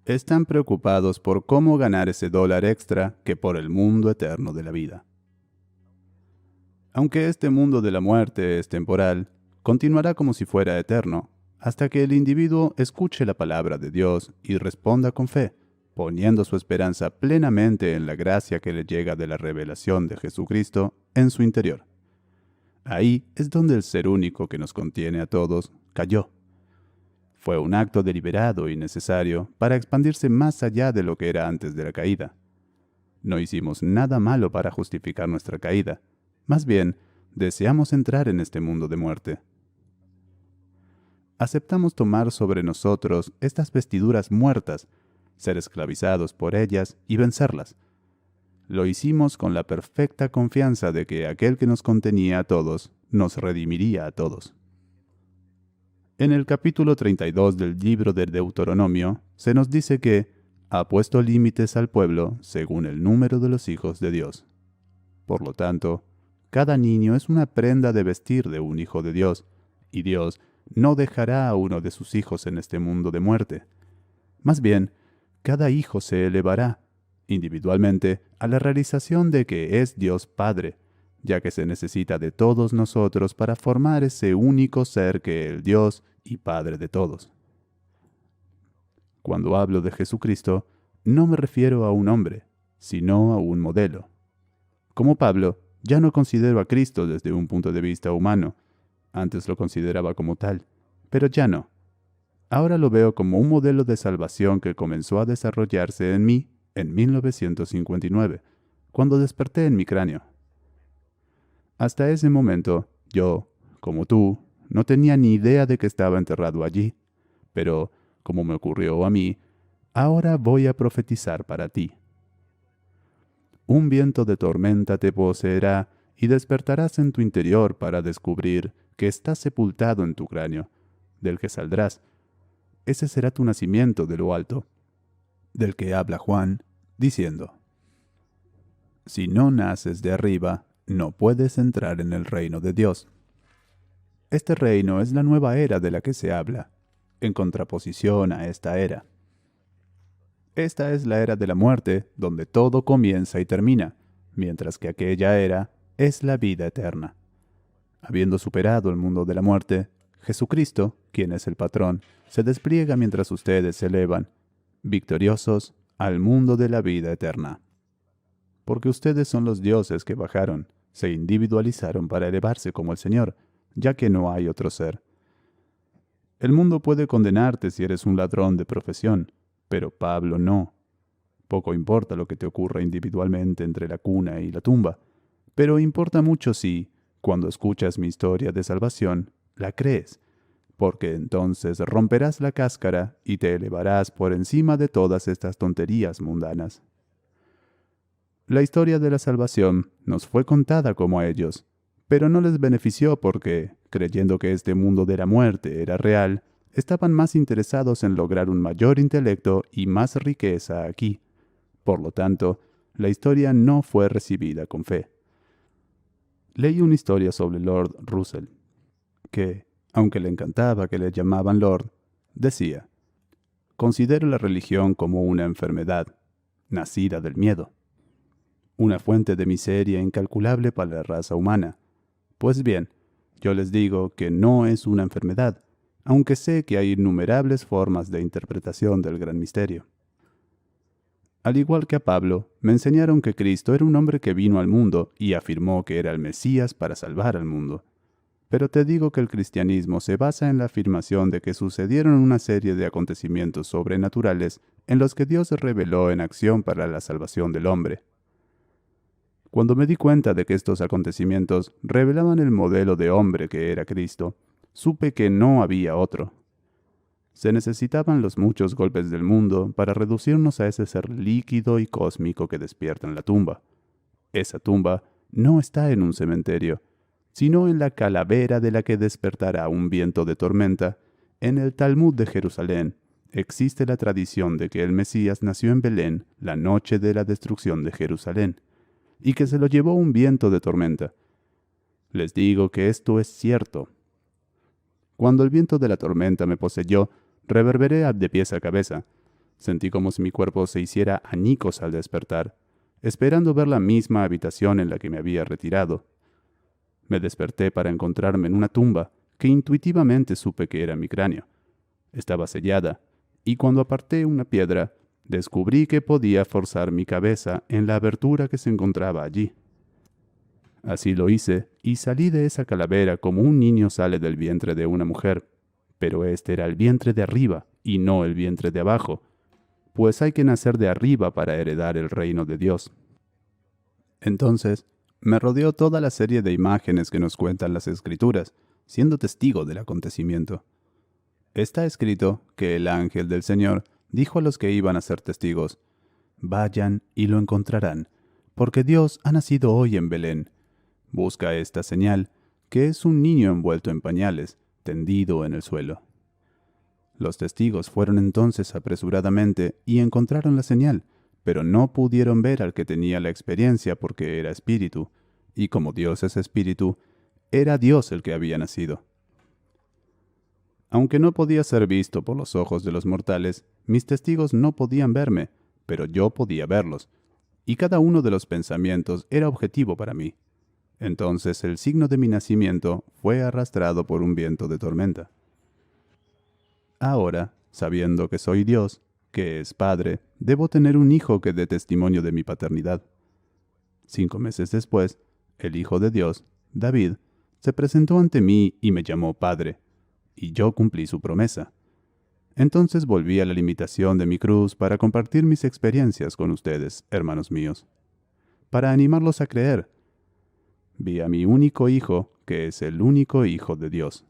están preocupados por cómo ganar ese dólar extra que por el mundo eterno de la vida. Aunque este mundo de la muerte es temporal, continuará como si fuera eterno, hasta que el individuo escuche la palabra de Dios y responda con fe, poniendo su esperanza plenamente en la gracia que le llega de la revelación de Jesucristo en su interior. Ahí es donde el ser único que nos contiene a todos cayó. Fue un acto deliberado y necesario para expandirse más allá de lo que era antes de la caída. No hicimos nada malo para justificar nuestra caída. Más bien, deseamos entrar en este mundo de muerte. Aceptamos tomar sobre nosotros estas vestiduras muertas, ser esclavizados por ellas y vencerlas. Lo hicimos con la perfecta confianza de que aquel que nos contenía a todos nos redimiría a todos. En el capítulo 32 del libro de Deuteronomio se nos dice que ha puesto límites al pueblo según el número de los hijos de Dios. Por lo tanto, cada niño es una prenda de vestir de un hijo de Dios, y Dios no dejará a uno de sus hijos en este mundo de muerte. Más bien, cada hijo se elevará, individualmente, a la realización de que es Dios Padre, ya que se necesita de todos nosotros para formar ese único ser que el Dios y Padre de todos. Cuando hablo de Jesucristo, no me refiero a un hombre, sino a un modelo. Como Pablo, ya no considero a Cristo desde un punto de vista humano. Antes lo consideraba como tal, pero ya no. Ahora lo veo como un modelo de salvación que comenzó a desarrollarse en mí en 1959, cuando desperté en mi cráneo. Hasta ese momento, yo, como tú, no tenía ni idea de que estaba enterrado allí, pero, como me ocurrió a mí, ahora voy a profetizar para ti. Un viento de tormenta te poseerá y despertarás en tu interior para descubrir que estás sepultado en tu cráneo, del que saldrás. Ese será tu nacimiento de lo alto, del que habla Juan, diciendo: si no naces de arriba, no puedes entrar en el reino de Dios. Este reino es la nueva era de la que se habla, en contraposición a esta era. Esta es la era de la muerte, donde todo comienza y termina, mientras que aquella era es la vida eterna. Habiendo superado el mundo de la muerte, Jesucristo, quien es el patrón, se despliega mientras ustedes se elevan, victoriosos, al mundo de la vida eterna. Porque ustedes son los dioses que bajaron, se individualizaron para elevarse como el Señor, ya que no hay otro ser. El mundo puede condenarte si eres un ladrón de profesión, pero Pablo no. Poco importa lo que te ocurra individualmente entre la cuna y la tumba, pero importa mucho si, cuando escuchas mi historia de salvación, la crees, porque entonces romperás la cáscara y te elevarás por encima de todas estas tonterías mundanas. La historia de la salvación nos fue contada como a ellos, pero no les benefició porque, creyendo que este mundo de la muerte era real, estaban más interesados en lograr un mayor intelecto y más riqueza aquí. Por lo tanto, la historia no fue recibida con fe. Leí una historia sobre Lord Russell, que, aunque le encantaba que le llamaban Lord, decía: considero la religión como una enfermedad, nacida del miedo. Una fuente de miseria incalculable para la raza humana. Pues bien, yo les digo que no es una enfermedad, aunque sé que hay innumerables formas de interpretación del gran misterio. Al igual que a Pablo, me enseñaron que Cristo era un hombre que vino al mundo y afirmó que era el Mesías para salvar al mundo. Pero te digo que el cristianismo se basa en la afirmación de que sucedieron una serie de acontecimientos sobrenaturales en los que Dios se reveló en acción para la salvación del hombre. Cuando me di cuenta de que estos acontecimientos revelaban el modelo de hombre que era Cristo, supe que no había otro. Se necesitaban los muchos golpes del mundo para reducirnos a ese ser líquido y cósmico que despierta en la tumba. Esa tumba no está en un cementerio, sino en la calavera de la que despertará un viento de tormenta. En el Talmud de Jerusalén existe la tradición de que el Mesías nació en Belén la noche de la destrucción de Jerusalén, y que se lo llevó un viento de tormenta. Les digo que esto es cierto. Cuando el viento de la tormenta me poseyó, reverberé de pies a cabeza. Sentí como si mi cuerpo se hiciera añicos al despertar, esperando ver la misma habitación en la que me había retirado. Me desperté para encontrarme en una tumba que intuitivamente supe que era mi cráneo. Estaba sellada, y cuando aparté una piedra, descubrí que podía forzar mi cabeza en la abertura que se encontraba allí. Así lo hice, y salí de esa calavera como un niño sale del vientre de una mujer. Pero este era el vientre de arriba, y no el vientre de abajo, pues hay que nacer de arriba para heredar el reino de Dios. Entonces, me rodeó toda la serie de imágenes que nos cuentan las Escrituras, siendo testigo del acontecimiento. Está escrito que el ángel del Señor dijo a los que iban a ser testigos: vayan y lo encontrarán, porque Dios ha nacido hoy en Belén. Busca esta señal, que es un niño envuelto en pañales, tendido en el suelo. Los testigos fueron entonces apresuradamente y encontraron la señal, pero no pudieron ver al que tenía la experiencia porque era espíritu, y como Dios es espíritu, era Dios el que había nacido. Aunque no podía ser visto por los ojos de los mortales, mis testigos no podían verme, pero yo podía verlos, y cada uno de los pensamientos era objetivo para mí. Entonces el signo de mi nacimiento fue arrastrado por un viento de tormenta. Ahora, sabiendo que soy Dios, que es Padre, debo tener un hijo que dé testimonio de mi paternidad. 5 meses después, el Hijo de Dios, David, se presentó ante mí y me llamó Padre, y yo cumplí su promesa. Entonces volví a la limitación de mi cruz para compartir mis experiencias con ustedes, hermanos míos, para animarlos a creer. Vi a mi único Hijo, que es el único Hijo de Dios.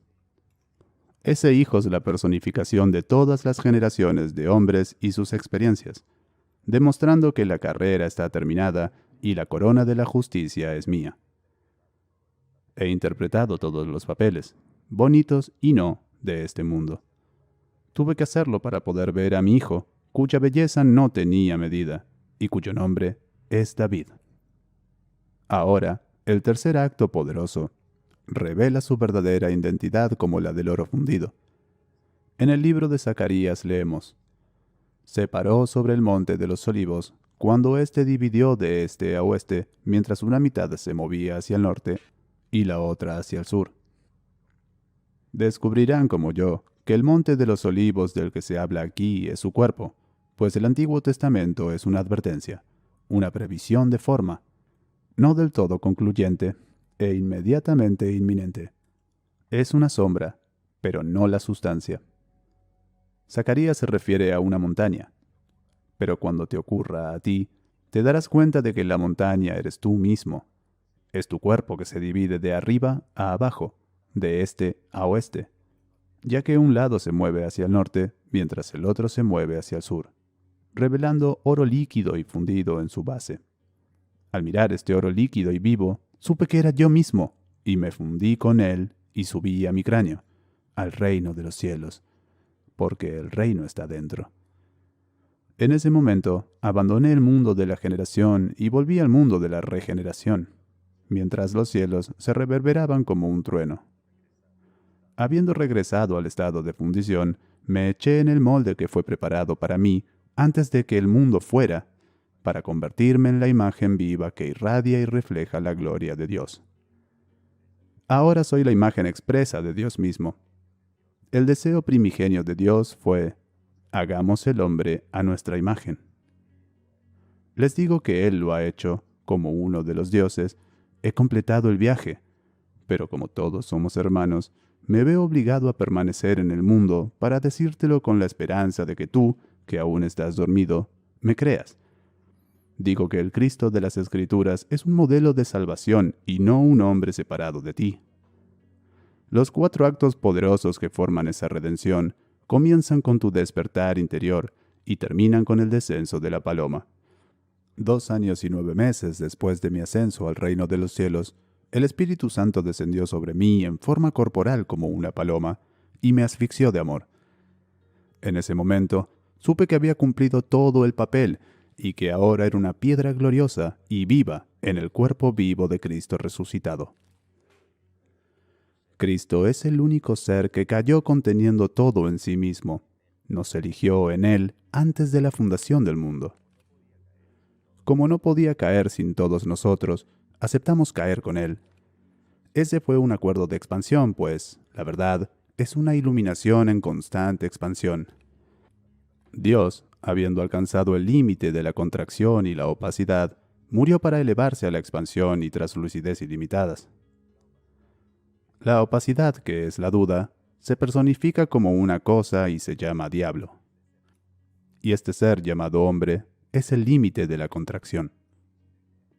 Ese Hijo es la personificación de todas las generaciones de hombres y sus experiencias, demostrando que la carrera está terminada y la corona de la justicia es mía. He interpretado todos los papeles, bonitos y no, de este mundo. Tuve que hacerlo para poder ver a mi hijo, cuya belleza no tenía medida, y cuyo nombre es David. Ahora, el tercer acto poderoso revela su verdadera identidad como la del oro fundido. En el libro de Zacarías leemos: se paró sobre el monte de los olivos, cuando éste dividió de este a oeste, mientras una mitad se movía hacia el norte y la otra hacia el sur. Descubrirán como yo que el monte de los olivos del que se habla aquí es su cuerpo, pues el Antiguo Testamento es una advertencia, una previsión de forma, no del todo concluyente e inmediatamente inminente. Es una sombra, pero no la sustancia. Zacarías se refiere a una montaña, pero cuando te ocurra a ti, te darás cuenta de que la montaña eres tú mismo. Es tu cuerpo que se divide de arriba a abajo, de este a oeste, ya que un lado se mueve hacia el norte, mientras el otro se mueve hacia el sur, revelando oro líquido y fundido en su base. Al mirar este oro líquido y vivo, supe que era yo mismo, y me fundí con él y subí a mi cráneo, al reino de los cielos, porque el reino está dentro. En ese momento, abandoné el mundo de la generación y volví al mundo de la regeneración, mientras los cielos se reverberaban como un trueno. Habiendo regresado al estado de fundición, me eché en el molde que fue preparado para mí antes de que el mundo fuera, para convertirme en la imagen viva que irradia y refleja la gloria de Dios. Ahora soy la imagen expresa de Dios mismo. El deseo primigenio de Dios fue: hagamos el hombre a nuestra imagen. Les digo que Él lo ha hecho, como uno de los dioses. He completado el viaje, pero como todos somos hermanos, me veo obligado a permanecer en el mundo para decírtelo con la esperanza de que tú, que aún estás dormido, me creas. Digo que el Cristo de las Escrituras es un modelo de salvación y no un hombre separado de ti. Los 4 actos poderosos que forman esa redención comienzan con tu despertar interior y terminan con el descenso de la paloma. 2 años y 9 meses después de mi ascenso al reino de los cielos, el Espíritu Santo descendió sobre mí en forma corporal como una paloma y me asfixió de amor. En ese momento, supe que había cumplido todo el papel y que ahora era una piedra gloriosa y viva en el cuerpo vivo de Cristo resucitado. Cristo es el único ser que cayó conteniendo todo en sí mismo. Nos eligió en Él antes de la fundación del mundo. Como no podía caer sin todos nosotros, aceptamos caer con Él. Ese fue un acuerdo de expansión, pues, la verdad, es una iluminación en constante expansión. Dios, habiendo alcanzado el límite de la contracción y la opacidad, murió para elevarse a la expansión y traslucidez ilimitadas. La opacidad, que es la duda, se personifica como una cosa y se llama diablo. Y este ser llamado hombre es el límite de la contracción.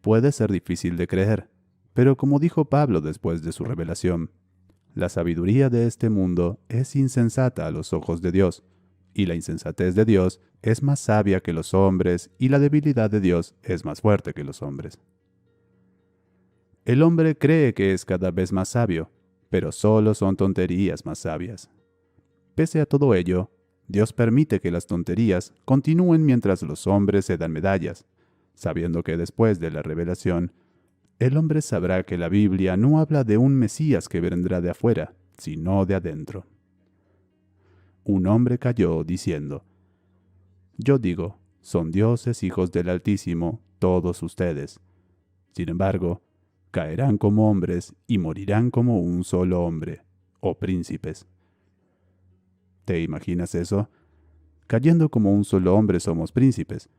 Puede ser difícil de creer, pero como dijo Pablo después de su revelación, la sabiduría de este mundo es insensata a los ojos de Dios, y la insensatez de Dios es más sabia que los hombres, y la debilidad de Dios es más fuerte que los hombres. El hombre cree que es cada vez más sabio, pero solo son tonterías más sabias. Pese a todo ello, Dios permite que las tonterías continúen mientras los hombres se dan medallas, sabiendo que después de la revelación, el hombre sabrá que la Biblia no habla de un Mesías que vendrá de afuera, sino de adentro. Un hombre cayó diciendo: yo digo, son dioses hijos del Altísimo, todos ustedes. Sin embargo, caerán como hombres y morirán como un solo hombre, o príncipes. ¿Te imaginas eso? Cayendo como un solo hombre somos príncipes.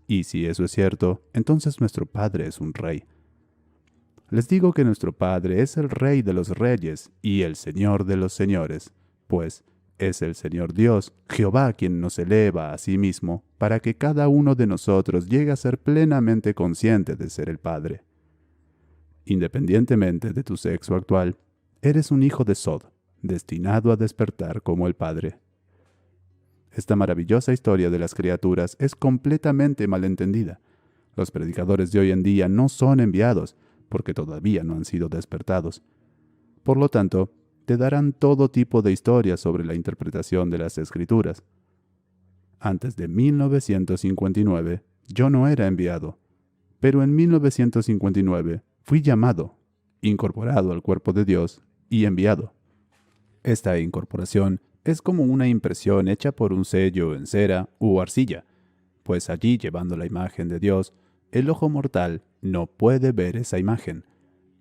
Y si eso es cierto, entonces nuestro Padre es un rey. Les digo que nuestro Padre es el Rey de los reyes y el Señor de los señores, pues es el Señor Dios, Jehová, quien nos eleva a sí mismo, para que cada uno de nosotros llegue a ser plenamente consciente de ser el Padre. Independientemente de tu sexo actual, eres un hijo de Sod, destinado a despertar como el Padre. Esta maravillosa historia de las criaturas es completamente malentendida. Los predicadores de hoy en día no son enviados, porque todavía no han sido despertados. Por lo tanto, te darán todo tipo de historias sobre la interpretación de las Escrituras. Antes de 1959, yo no era enviado, pero en 1959 fui llamado, incorporado al cuerpo de Dios y enviado. Esta incorporación es como una impresión hecha por un sello en cera u arcilla, pues allí llevando la imagen de Dios, el ojo mortal no puede ver esa imagen,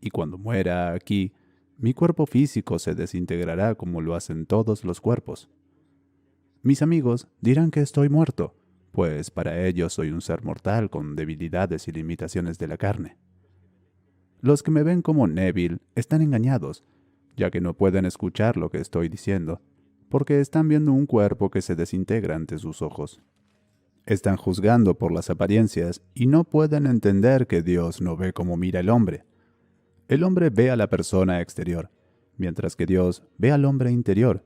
y cuando muera aquí, mi cuerpo físico se desintegrará como lo hacen todos los cuerpos. Mis amigos dirán que estoy muerto, pues para ellos soy un ser mortal con debilidades y limitaciones de la carne. Los que me ven como Neville están engañados, ya que no pueden escuchar lo que estoy diciendo, porque están viendo un cuerpo que se desintegra ante sus ojos. Están juzgando por las apariencias y no pueden entender que Dios no ve como mira el hombre. El hombre ve a la persona exterior, mientras que Dios ve al hombre interior,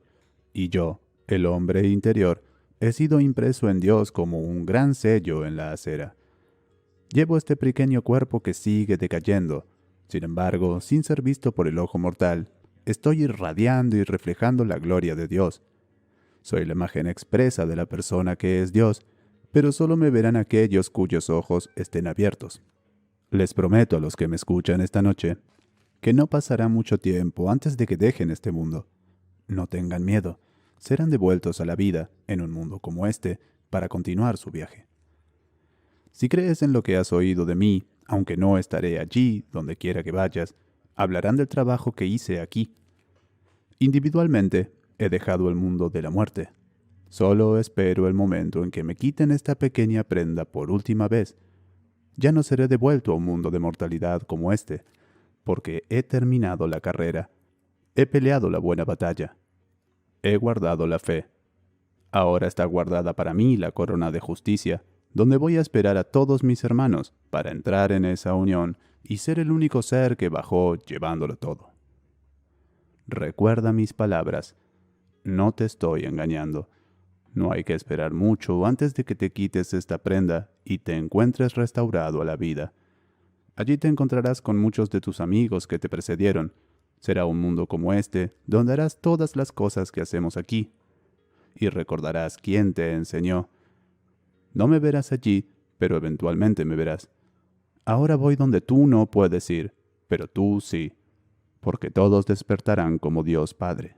y yo, el hombre interior, he sido impreso en Dios como un gran sello en la acera. Llevo este pequeño cuerpo que sigue decayendo. Sin embargo, sin ser visto por el ojo mortal, estoy irradiando y reflejando la gloria de Dios. Soy la imagen expresa de la persona que es Dios, pero solo me verán aquellos cuyos ojos estén abiertos. Les prometo a los que me escuchan esta noche que no pasará mucho tiempo antes de que dejen este mundo. No tengan miedo, serán devueltos a la vida en un mundo como este para continuar su viaje. Si crees en lo que has oído de mí, aunque no estaré allí donde quiera que vayas, hablarán del trabajo que hice aquí. Individualmente, he dejado el mundo de la muerte. Solo espero el momento en que me quiten esta pequeña prenda por última vez. Ya no seré devuelto a un mundo de mortalidad como este, porque he terminado la carrera, he peleado la buena batalla, he guardado la fe. Ahora está guardada para mí la corona de justicia, donde voy a esperar a todos mis hermanos para entrar en esa unión y ser el único ser que bajó llevándolo todo. Recuerda mis palabras, no te estoy engañando. No hay que esperar mucho antes de que te quites esta prenda y te encuentres restaurado a la vida. Allí te encontrarás con muchos de tus amigos que te precedieron. Será un mundo como este, donde harás todas las cosas que hacemos aquí. Y recordarás quién te enseñó. No me verás allí, pero eventualmente me verás. Ahora voy donde tú no puedes ir, pero tú sí, porque todos despertarán como Dios Padre.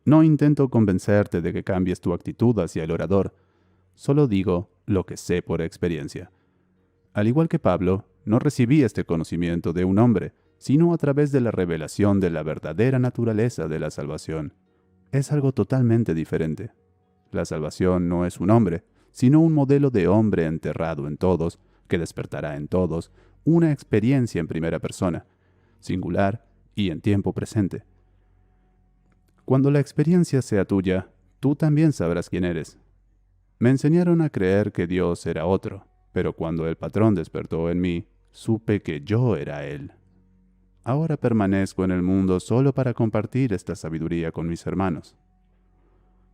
No intento convencerte de que cambies tu actitud hacia el orador, solo digo lo que sé por experiencia. Al igual que Pablo, no recibí este conocimiento de un hombre, sino a través de la revelación de la verdadera naturaleza de la salvación. Es algo totalmente diferente. La salvación no es un hombre, sino un modelo de hombre enterrado en todos, que despertará en todos, una experiencia en primera persona, singular y en tiempo presente. Cuando la experiencia sea tuya, tú también sabrás quién eres. Me enseñaron a creer que Dios era otro, pero cuando el patrón despertó en mí, supe que yo era Él. Ahora permanezco en el mundo solo para compartir esta sabiduría con mis hermanos.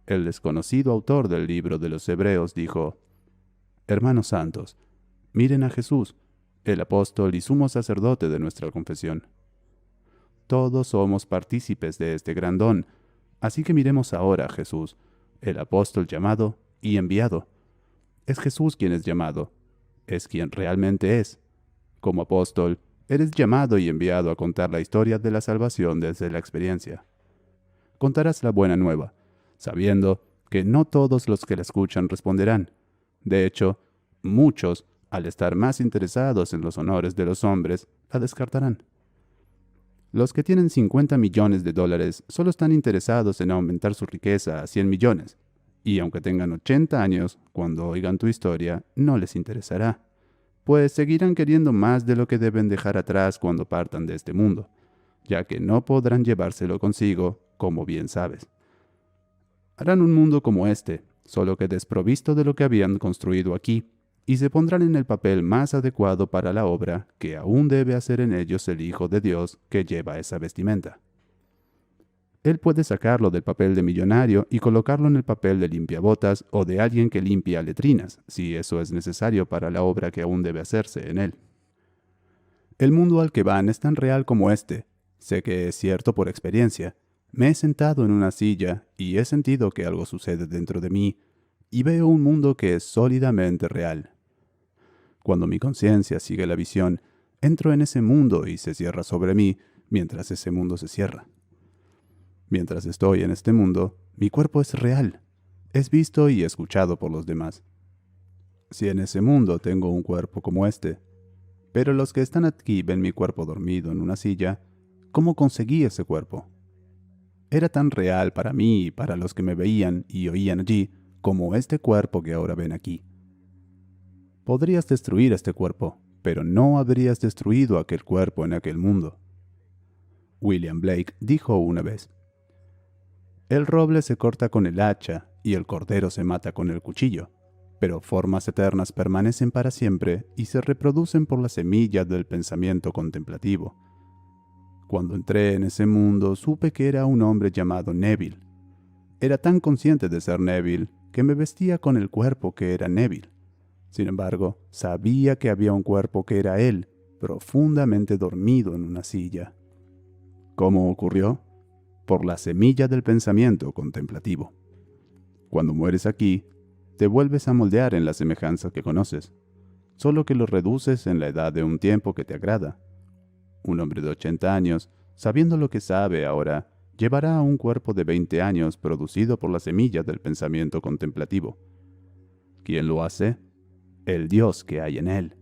El desconocido autor del libro de los Hebreos dijo: Hermanos santos, miren a Jesús, el apóstol y sumo sacerdote de nuestra confesión. Todos somos partícipes de este gran don, así que miremos ahora a Jesús, el apóstol llamado y enviado. Es Jesús quien es llamado, es quien realmente es. Como apóstol, eres llamado y enviado a contar la historia de la salvación desde la experiencia. Contarás la buena nueva, sabiendo que no todos los que la escuchan responderán. De hecho, muchos, al estar más interesados en los honores de los hombres, la descartarán. Los que tienen 50 millones de dólares solo están interesados en aumentar su riqueza a 100 millones. Y aunque tengan 80 años, cuando oigan tu historia, no les interesará, pues seguirán queriendo más de lo que deben dejar atrás cuando partan de este mundo, ya que no podrán llevárselo consigo, como bien sabes. Harán un mundo como este, solo que desprovisto de lo que habían construido aquí, y se pondrán en el papel más adecuado para la obra que aún debe hacer en ellos el Hijo de Dios que lleva esa vestimenta. Él puede sacarlo del papel de millonario y colocarlo en el papel de limpiabotas o de alguien que limpia letrinas, si eso es necesario para la obra que aún debe hacerse en él. El mundo al que van es tan real como este. Sé que es cierto por experiencia. Me he sentado en una silla y he sentido que algo sucede dentro de mí, y veo un mundo que es sólidamente real. Cuando mi conciencia sigue la visión, entro en ese mundo y se cierra sobre mí mientras ese mundo se cierra. Mientras estoy en este mundo, mi cuerpo es real, es visto y escuchado por los demás. Si en ese mundo tengo un cuerpo como este, pero los que están aquí ven mi cuerpo dormido en una silla, ¿cómo conseguí ese cuerpo? Era tan real para mí y para los que me veían y oían allí como este cuerpo que ahora ven aquí. Podrías destruir este cuerpo, pero no habrías destruido aquel cuerpo en aquel mundo. William Blake dijo una vez: el roble se corta con el hacha y el cordero se mata con el cuchillo, pero formas eternas permanecen para siempre y se reproducen por la semilla del pensamiento contemplativo. Cuando entré en ese mundo supe que era un hombre llamado Neville. Era tan consciente de ser Neville que me vestía con el cuerpo que era Neville. Sin embargo, sabía que había un cuerpo que era él, profundamente dormido en una silla. ¿Cómo ocurrió? Por la semilla del pensamiento contemplativo. Cuando mueres aquí, te vuelves a moldear en la semejanza que conoces, solo que lo reduces en la edad de un tiempo que te agrada. Un hombre de 80 años, sabiendo lo que sabe ahora, llevará a un cuerpo de 20 años producido por la semilla del pensamiento contemplativo. ¿Quién lo hace? El Dios que hay en él.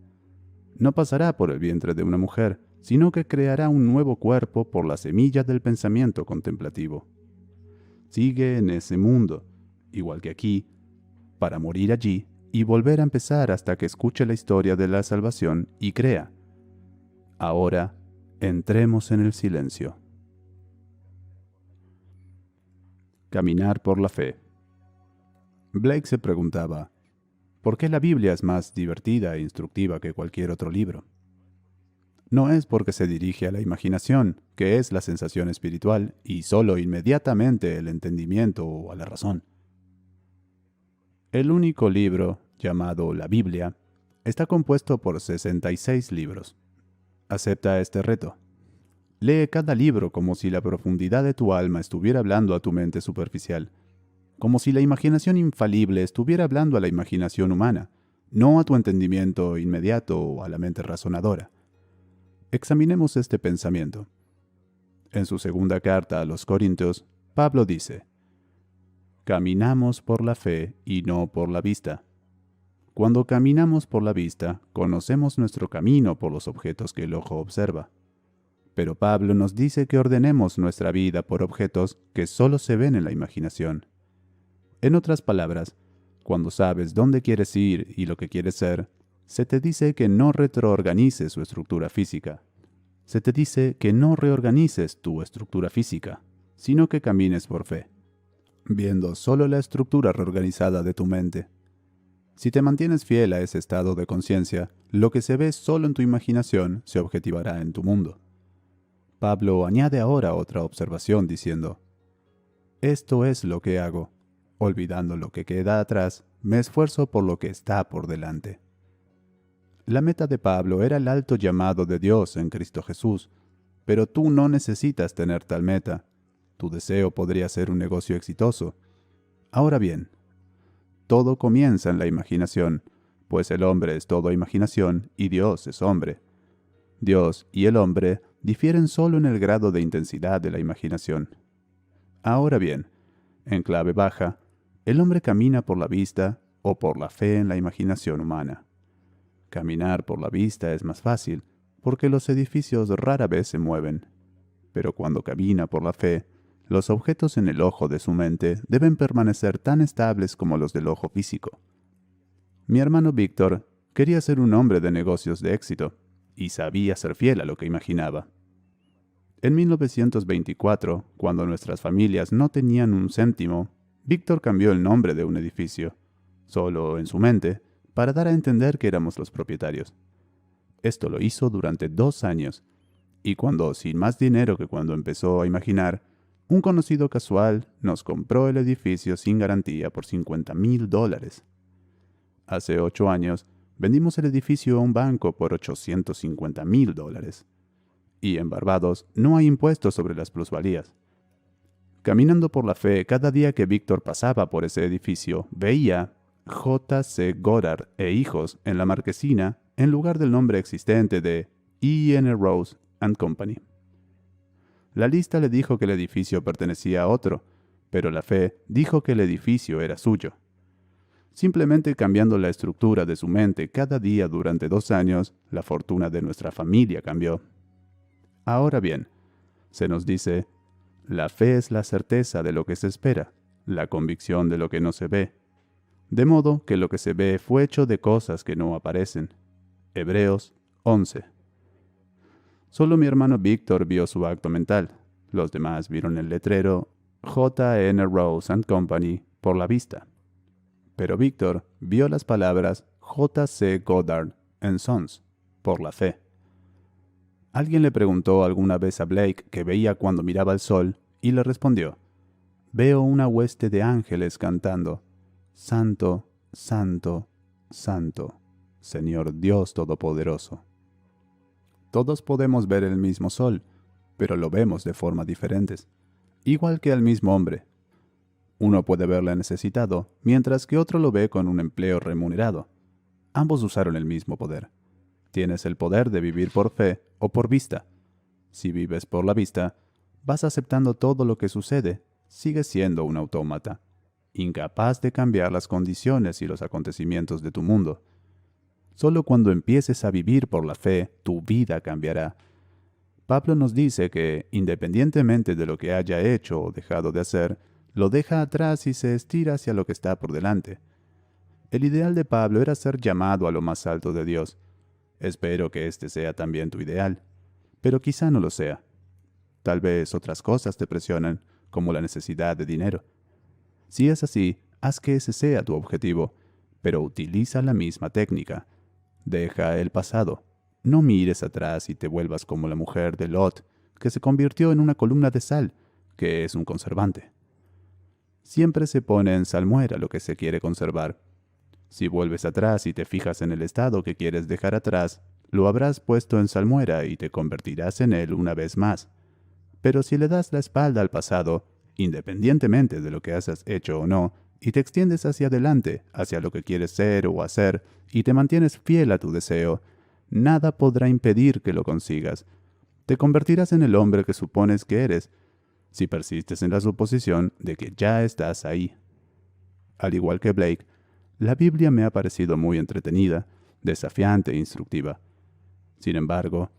No pasará por el vientre de una mujer, sino que creará un nuevo cuerpo por la semilla del pensamiento contemplativo. Sigue en ese mundo, igual que aquí, para morir allí y volver a empezar hasta que escuche la historia de la salvación y crea. Ahora, entremos en el silencio. Caminar por la fe. Blake se preguntaba, ¿por qué la Biblia es más divertida e instructiva que cualquier otro libro? No es porque se dirige a la imaginación, que es la sensación espiritual, y solo inmediatamente el entendimiento o a la razón. El único libro, llamado la Biblia, está compuesto por 66 libros. Acepta este reto. Lee cada libro como si la profundidad de tu alma estuviera hablando a tu mente superficial, como si la imaginación infalible estuviera hablando a la imaginación humana, no a tu entendimiento inmediato o a la mente razonadora. Examinemos este pensamiento. En su segunda carta a los Corintios, Pablo dice: caminamos por la fe y no por la vista. Cuando caminamos por la vista, conocemos nuestro camino por los objetos que el ojo observa. Pero Pablo nos dice que ordenemos nuestra vida por objetos que solo se ven en la imaginación. En otras palabras, cuando sabes dónde quieres ir y lo que quieres ser, se te dice que no retroorganices su estructura física. Se te dice que no reorganices tu estructura física, sino que camines por fe, viendo solo la estructura reorganizada de tu mente. Si te mantienes fiel a ese estado de conciencia, lo que se ve solo en tu imaginación se objetivará en tu mundo. Pablo añade ahora otra observación diciendo: esto es lo que hago. Olvidando lo que queda atrás, me esfuerzo por lo que está por delante. La meta de Pablo era el alto llamado de Dios en Cristo Jesús, pero tú no necesitas tener tal meta. Tu deseo podría ser un negocio exitoso. Ahora bien, todo comienza en la imaginación, pues el hombre es todo imaginación y Dios es hombre. Dios y el hombre difieren solo en el grado de intensidad de la imaginación. Ahora bien, en clave baja, el hombre camina por la vista o por la fe en la imaginación humana. Caminar por la vista es más fácil, porque los edificios rara vez se mueven. pero cuando camina por la fe, los objetos en el ojo de su mente deben permanecer tan estables como los del ojo físico. Mi hermano Víctor quería ser un hombre de negocios de éxito, y sabía ser fiel a lo que imaginaba. En 1924, cuando nuestras familias no tenían un céntimo, Víctor cambió el nombre de un edificio, solo en su mente, para dar a entender que éramos los propietarios. Esto lo hizo durante 2 años, y cuando, sin más dinero que cuando empezó a imaginar, un conocido casual nos compró el edificio sin garantía por $50,000. Hace 8 años, vendimos el edificio a un banco por $850,000. Y en Barbados no hay impuestos sobre las plusvalías. Caminando por la fe, cada día que Víctor pasaba por ese edificio, veía J.C. Goddard e Hijos en la marquesina en lugar del nombre existente de E.N. Rose and Company. La lista le dijo que el edificio pertenecía a otro, pero la fe dijo que el edificio era suyo. Simplemente cambiando la estructura de su mente cada día durante 2 años, la fortuna de nuestra familia cambió. Ahora bien, se nos dice, la fe es la certeza de lo que se espera, la convicción de lo que no se ve. De modo que lo que se ve fue hecho de cosas que no aparecen. Hebreos 11. Solo mi hermano Víctor vio su acto mental. Los demás vieron el letrero J.N. Rose and Company por la vista. Pero Víctor vio las palabras J.C. Goddard and Sons por la fe. Alguien le preguntó alguna vez a Blake qué veía cuando miraba el sol, y le respondió, «Veo una hueste de ángeles cantando, Santo, Santo, Santo, Señor Dios Todopoderoso». Todos podemos ver el mismo sol, pero lo vemos de formas diferentes, igual que al mismo hombre. Uno puede verle necesitado, mientras que otro lo ve con un empleo remunerado. Ambos usaron el mismo poder. Tienes el poder de vivir por fe o por vista. Si vives por la vista, vas aceptando todo lo que sucede, sigues siendo un autómata, incapaz de cambiar las condiciones y los acontecimientos de tu mundo. Solo cuando empieces a vivir por la fe, tu vida cambiará. Pablo nos dice que, independientemente de lo que haya hecho o dejado de hacer, lo deja atrás y se estira hacia lo que está por delante. El ideal de Pablo era ser llamado a lo más alto de Dios. Espero que este sea también tu ideal, pero quizá no lo sea. Tal vez otras cosas te presionan, como la necesidad de dinero. Si es así, haz que ese sea tu objetivo, pero utiliza la misma técnica. Deja el pasado. No mires atrás y te vuelvas como la mujer de Lot, que se convirtió en una columna de sal, que es un conservante. Siempre se pone en salmuera lo que se quiere conservar. Si vuelves atrás y te fijas en el estado que quieres dejar atrás, lo habrás puesto en salmuera y te convertirás en él una vez más. Pero si le das la espalda al pasado, independientemente de lo que hayas hecho o no, y te extiendes hacia adelante, hacia lo que quieres ser o hacer, y te mantienes fiel a tu deseo, nada podrá impedir que lo consigas. Te convertirás en el hombre que supones que eres, si persistes en la suposición de que ya estás ahí. Al igual que Blake, la Biblia me ha parecido muy entretenida, desafiante e instructiva. Sin embargo,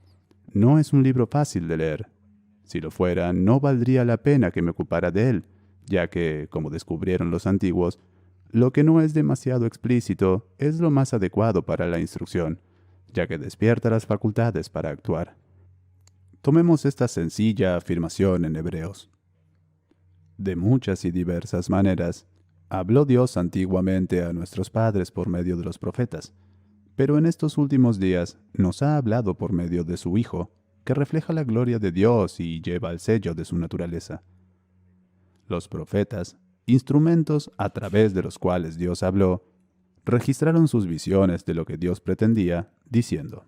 no es un libro fácil de leer. Si lo fuera, no valdría la pena que me ocupara de él, ya que, como descubrieron los antiguos, lo que no es demasiado explícito es lo más adecuado para la instrucción, ya que despierta las facultades para actuar. Tomemos esta sencilla afirmación en Hebreos. De muchas y diversas maneras, habló Dios antiguamente a nuestros padres por medio de los profetas, pero en estos últimos días nos ha hablado por medio de su Hijo, que refleja la gloria de Dios y lleva el sello de su naturaleza. Los profetas, instrumentos a través de los cuales Dios habló, registraron sus visiones de lo que Dios pretendía, diciendo: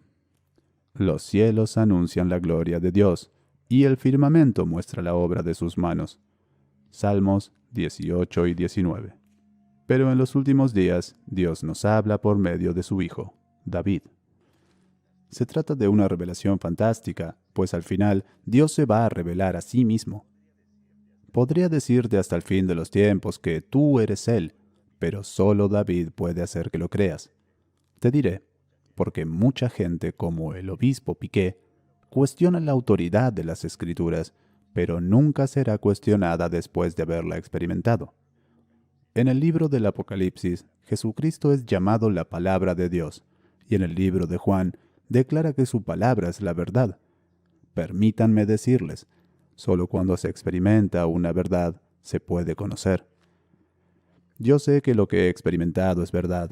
«Los cielos anuncian la gloria de Dios, y el firmamento muestra la obra de sus manos». Salmos 18 y 19. Pero en los últimos días, Dios nos habla por medio de su Hijo, David. Se trata de una revelación fantástica, pues al final Dios se va a revelar a sí mismo. Podría decirte hasta el fin de los tiempos que tú eres Él, pero solo David puede hacer que lo creas. Te diré, porque mucha gente como el obispo Piqué cuestiona la autoridad de las Escrituras, pero nunca será cuestionada después de haberla experimentado. En el libro del Apocalipsis, Jesucristo es llamado la palabra de Dios, y en el libro de Juan declara que su palabra es la verdad. Permítanme decirles, solo cuando se experimenta una verdad se puede conocer. Yo sé que lo que he experimentado es verdad.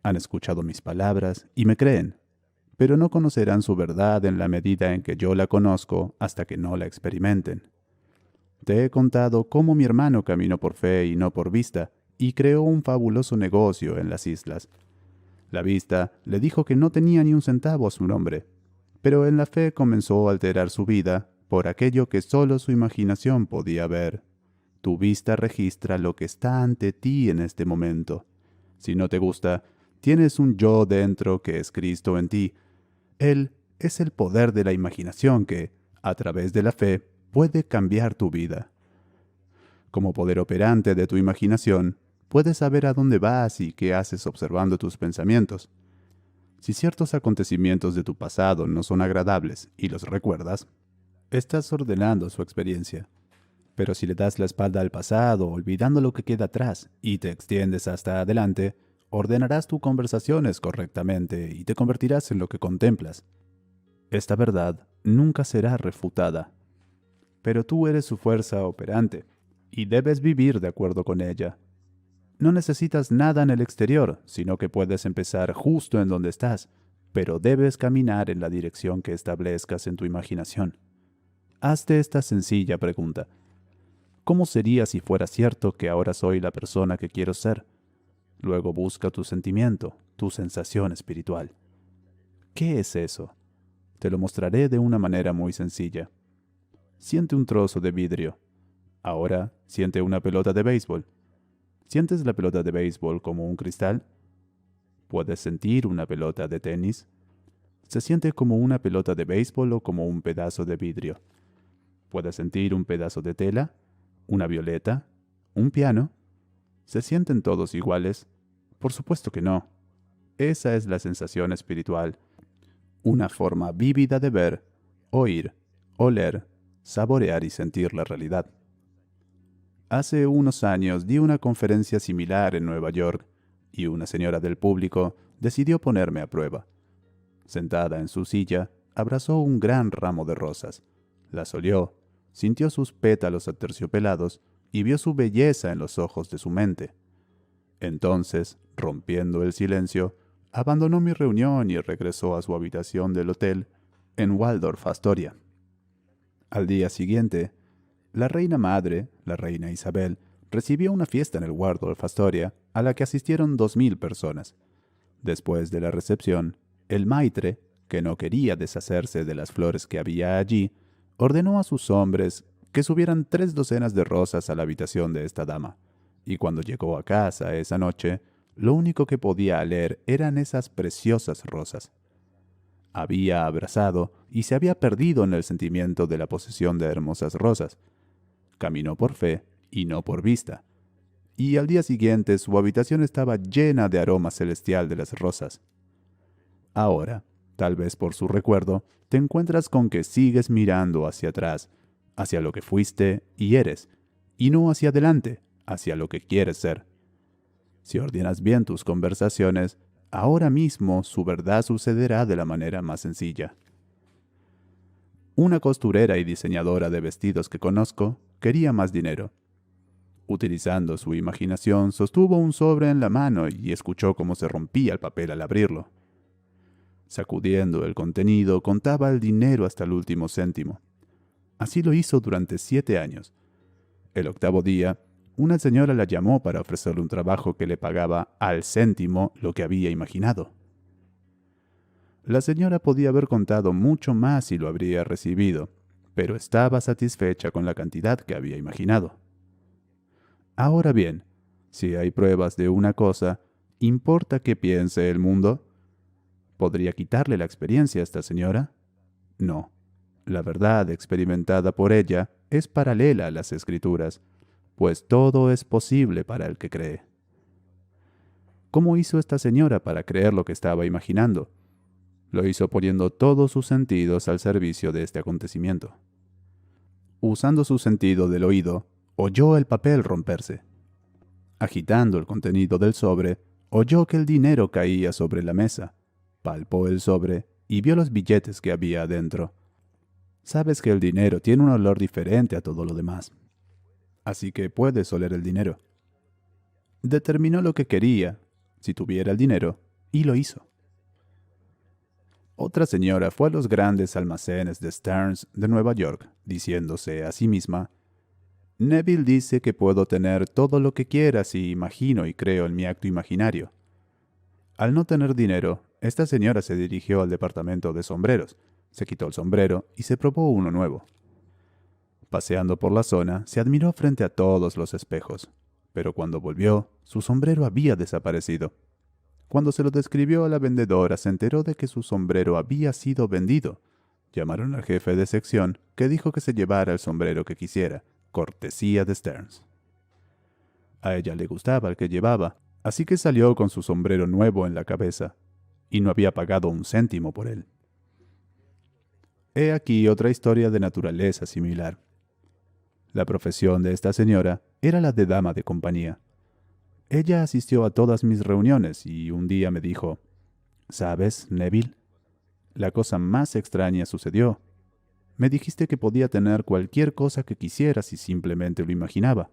Han escuchado mis palabras y me creen, pero no conocerán su verdad en la medida en que yo la conozco hasta que no la experimenten. Te he contado cómo mi hermano caminó por fe y no por vista, y creó un fabuloso negocio en las islas. La vista le dijo que no tenía ni un centavo a su nombre, pero en la fe comenzó a alterar su vida por aquello que solo su imaginación podía ver. Tu vista registra lo que está ante ti en este momento. Si no te gusta, tienes un yo dentro que es Cristo en ti. Él es el poder de la imaginación que, a través de la fe, puede cambiar tu vida. Como poder operante de tu imaginación, puedes saber a dónde vas y qué haces observando tus pensamientos. Si ciertos acontecimientos de tu pasado no son agradables y los recuerdas, estás ordenando su experiencia. Pero si le das la espalda al pasado, olvidando lo que queda atrás, y te extiendes hasta adelante, ordenarás tus conversaciones correctamente y te convertirás en lo que contemplas. Esta verdad nunca será refutada. Pero tú eres su fuerza operante, y debes vivir de acuerdo con ella. No necesitas nada en el exterior, sino que puedes empezar justo en donde estás, pero debes caminar en la dirección que establezcas en tu imaginación. Hazte esta sencilla pregunta. ¿Cómo sería si fuera cierto que ahora soy la persona que quiero ser? Luego busca tu sentimiento, tu sensación espiritual. ¿Qué es eso? Te lo mostraré de una manera muy sencilla. Siente un trozo de vidrio. Ahora siente una pelota de béisbol. ¿Sientes la pelota de béisbol como un cristal? ¿Puedes sentir una pelota de tenis? ¿Se siente como una pelota de béisbol o como un pedazo de vidrio? ¿Puedes sentir un pedazo de tela? ¿Una violeta? ¿Un piano? ¿Se sienten todos iguales? Por supuesto que no. Esa es la sensación espiritual, una forma vívida de ver, oír, oler, saborear y sentir la realidad. Hace unos años di una conferencia similar en Nueva York y una señora del público decidió ponerme a prueba. Sentada en su silla, abrazó un gran ramo de rosas, las olió, sintió sus pétalos aterciopelados y vio su belleza en los ojos de su mente. Entonces, rompiendo el silencio, abandonó mi reunión y regresó a su habitación del hotel en Waldorf Astoria. Al día siguiente, la reina madre, la reina Isabel, recibió una fiesta en el Waldorf Astoria a la que asistieron 2000 personas. Después de la recepción, el maitre, que no quería deshacerse de las flores que había allí, ordenó a sus hombres que subieran 3 docenas de rosas a la habitación de esta dama, y cuando llegó a casa esa noche, lo único que podía oler eran esas preciosas rosas. Había abrazado y se había perdido en el sentimiento de la posesión de hermosas rosas. Caminó por fe y no por vista. Y al día siguiente su habitación estaba llena de aroma celestial de las rosas. Ahora, tal vez por su recuerdo, te encuentras con que sigues mirando hacia atrás, hacia lo que fuiste y eres, y no hacia adelante, hacia lo que quieres ser. Si ordenas bien tus conversaciones, ahora mismo su verdad sucederá de la manera más sencilla. Una costurera y diseñadora de vestidos que conozco quería más dinero. Utilizando su imaginación, sostuvo un sobre en la mano y escuchó cómo se rompía el papel al abrirlo. Sacudiendo el contenido, contaba el dinero hasta el último céntimo. Así lo hizo durante 7 años. El 8º día, una señora la llamó para ofrecerle un trabajo que le pagaba al céntimo lo que había imaginado. La señora podía haber contado mucho más si lo habría recibido, pero estaba satisfecha con la cantidad que había imaginado. Ahora bien, si hay pruebas de una cosa, ¿importa qué piense el mundo? ¿Podría quitarle la experiencia a esta señora? No. La verdad experimentada por ella es paralela a las Escrituras, pues todo es posible para el que cree. ¿Cómo hizo esta señora para creer lo que estaba imaginando? Lo hizo poniendo todos sus sentidos al servicio de este acontecimiento. Usando su sentido del oído, oyó el papel romperse. Agitando el contenido del sobre, oyó que el dinero caía sobre la mesa. Palpó el sobre y vio los billetes que había adentro. Sabes que el dinero tiene un olor diferente a todo lo demás. Así que puedes oler el dinero. Determinó lo que quería, si tuviera el dinero, y lo hizo. Otra señora fue a los grandes almacenes de Stearns de Nueva York, diciéndose a sí misma: Neville dice que puedo tener todo lo que quiera si imagino y creo en mi acto imaginario. Al no tener dinero, esta señora se dirigió al departamento de sombreros, se quitó el sombrero y se probó uno nuevo. Paseando por la zona, se admiró frente a todos los espejos, pero cuando volvió, su sombrero había desaparecido. Cuando se lo describió a la vendedora, se enteró de que su sombrero había sido vendido. Llamaron al jefe de sección, que dijo que se llevara el sombrero que quisiera, cortesía de Stearns. A ella le gustaba el que llevaba, así que salió con su sombrero nuevo en la cabeza, y no había pagado un céntimo por él. He aquí otra historia de naturaleza similar. La profesión de esta señora era la de dama de compañía. Ella asistió a todas mis reuniones y un día me dijo: «¿Sabes, Neville? La cosa más extraña sucedió. Me dijiste que podía tener cualquier cosa que quisiera si simplemente lo imaginaba.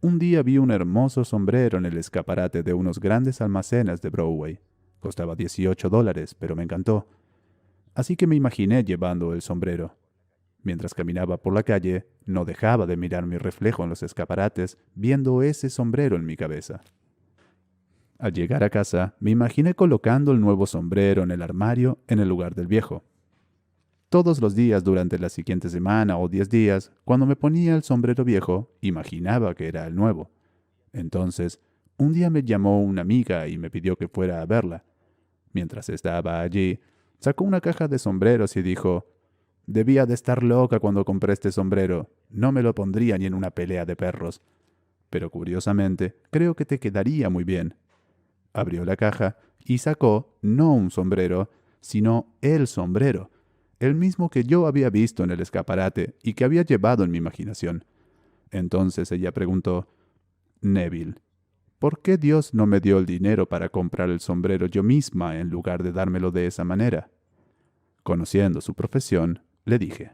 Un día vi un hermoso sombrero en el escaparate de unos grandes almacenes de Broadway. Costaba $18, pero me encantó. Así que me imaginé llevando el sombrero. Mientras caminaba por la calle, no dejaba de mirar mi reflejo en los escaparates, viendo ese sombrero en mi cabeza. Al llegar a casa, me imaginé colocando el nuevo sombrero en el armario en el lugar del viejo. Todos los días durante la siguiente semana o 10 días, cuando me ponía el sombrero viejo, imaginaba que era el nuevo. Entonces, un día me llamó una amiga y me pidió que fuera a verla. Mientras estaba allí, sacó una caja de sombreros y dijo: «Debía de estar loca cuando compré este sombrero. No me lo pondría ni en una pelea de perros. Pero curiosamente, creo que te quedaría muy bien». Abrió la caja y sacó no un sombrero, sino el sombrero, el mismo que yo había visto en el escaparate y que había llevado en mi imaginación. Entonces ella preguntó: «Neville, ¿por qué Dios no me dio el dinero para comprar el sombrero yo misma en lugar de dármelo de esa manera?» Conociendo su profesión, le dije: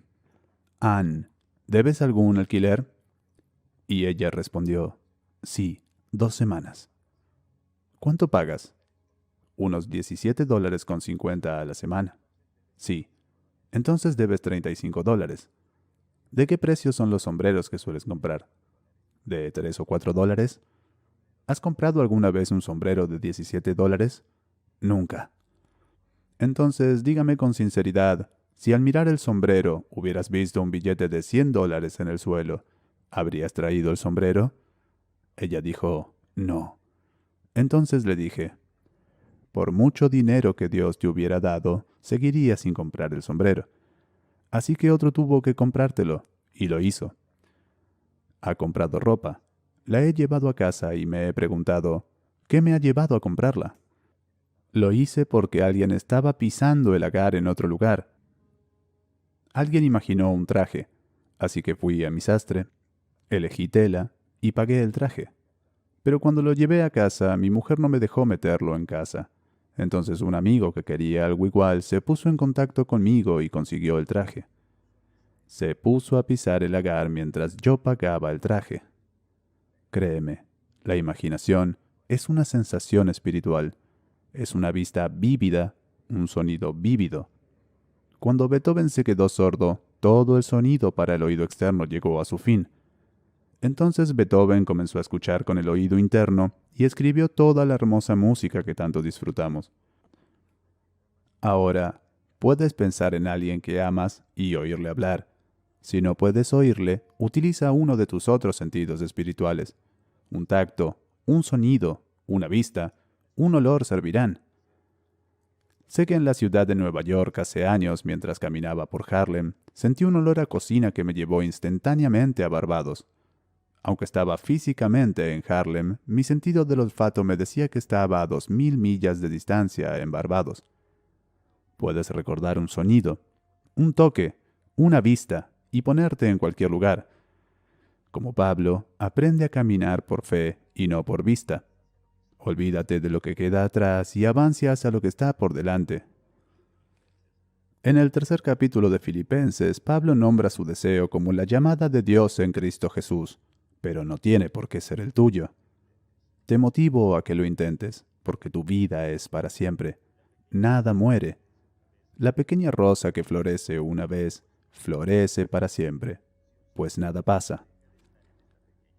«Anne, ¿debes algún alquiler?» Y ella respondió: «Sí, 2 semanas». «¿Cuánto pagas?» «Unos $17.50 a la semana». «Sí. Entonces debes $35. ¿De qué precio son los sombreros que sueles comprar?» «¿De $3 o $4? ¿Has comprado alguna vez un sombrero de $17? «Nunca». «Entonces dígame con sinceridad, si al mirar el sombrero hubieras visto un billete de $100 en el suelo, ¿habrías traído el sombrero?» Ella dijo: «No». Entonces le dije: «Por mucho dinero que Dios te hubiera dado, seguirías sin comprar el sombrero. Así que otro tuvo que comprártelo, y lo hizo. Ha comprado ropa. La he llevado a casa y me he preguntado, ¿qué me ha llevado a comprarla? Lo hice porque alguien estaba pisando el agar en otro lugar. Alguien imaginó un traje, así que fui a mi sastre, elegí tela y pagué el traje. Pero cuando lo llevé a casa, mi mujer no me dejó meterlo en casa. Entonces un amigo que quería algo igual se puso en contacto conmigo y consiguió el traje. Se puso a pisar el agar mientras yo pagaba el traje. Créeme, la imaginación es una sensación espiritual. Es una vista vívida, un sonido vívido. Cuando Beethoven se quedó sordo, todo el sonido para el oído externo llegó a su fin. Entonces Beethoven comenzó a escuchar con el oído interno y escribió toda la hermosa música que tanto disfrutamos. Ahora, puedes pensar en alguien que amas y oírle hablar. Si no puedes oírle, utiliza uno de tus otros sentidos espirituales. Un tacto, un sonido, una vista, un olor servirán. Sé que en la ciudad de Nueva York hace años, mientras caminaba por Harlem, sentí un olor a cocina que me llevó instantáneamente a Barbados. Aunque estaba físicamente en Harlem, mi sentido del olfato me decía que estaba a 2000 millas de distancia en Barbados. Puedes recordar un sonido, un toque, una vista y ponerte en cualquier lugar. Como Pablo, aprende a caminar por fe y no por vista. Olvídate de lo que queda atrás y avanza hacia lo que está por delante. En el tercer capítulo de Filipenses, Pablo nombra su deseo como la llamada de Dios en Cristo Jesús, pero no tiene por qué ser el tuyo. Te motivo a que lo intentes, porque tu vida es para siempre. Nada muere. La pequeña rosa que florece una vez, florece para siempre, pues nada pasa.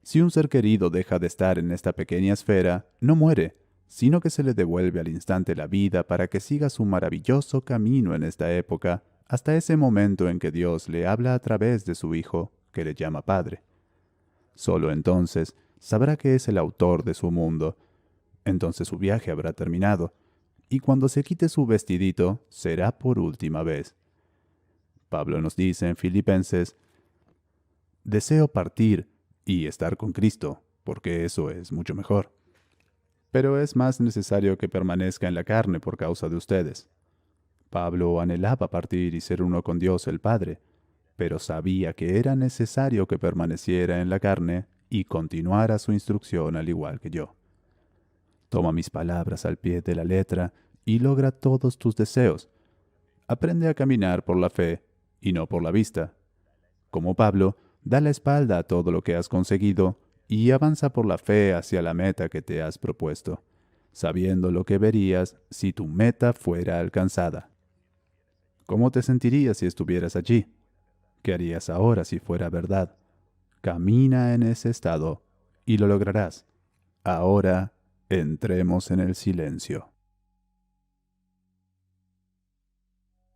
Si un ser querido deja de estar en esta pequeña esfera, no muere, sino que se le devuelve al instante la vida para que siga su maravilloso camino en esta época, hasta ese momento en que Dios le habla a través de su Hijo, que le llama Padre. Solo entonces sabrá que es el autor de su mundo. Entonces su viaje habrá terminado, y cuando se quite su vestidito, será por última vez. Pablo nos dice en Filipenses: deseo partir y estar con Cristo, porque eso es mucho mejor. Pero es más necesario que permanezca en la carne por causa de ustedes. Pablo anhelaba partir y ser uno con Dios el Padre, pero sabía que era necesario que permaneciera en la carne y continuara su instrucción al igual que yo. Toma mis palabras al pie de la letra y logra todos tus deseos. Aprende a caminar por la fe y no por la vista. Como Pablo, da la espalda a todo lo que has conseguido y avanza por la fe hacia la meta que te has propuesto, sabiendo lo que verías si tu meta fuera alcanzada. ¿Cómo te sentirías si estuvieras allí? ¿Qué harías ahora si fuera verdad? Camina en ese estado y lo lograrás. Ahora entremos en el silencio.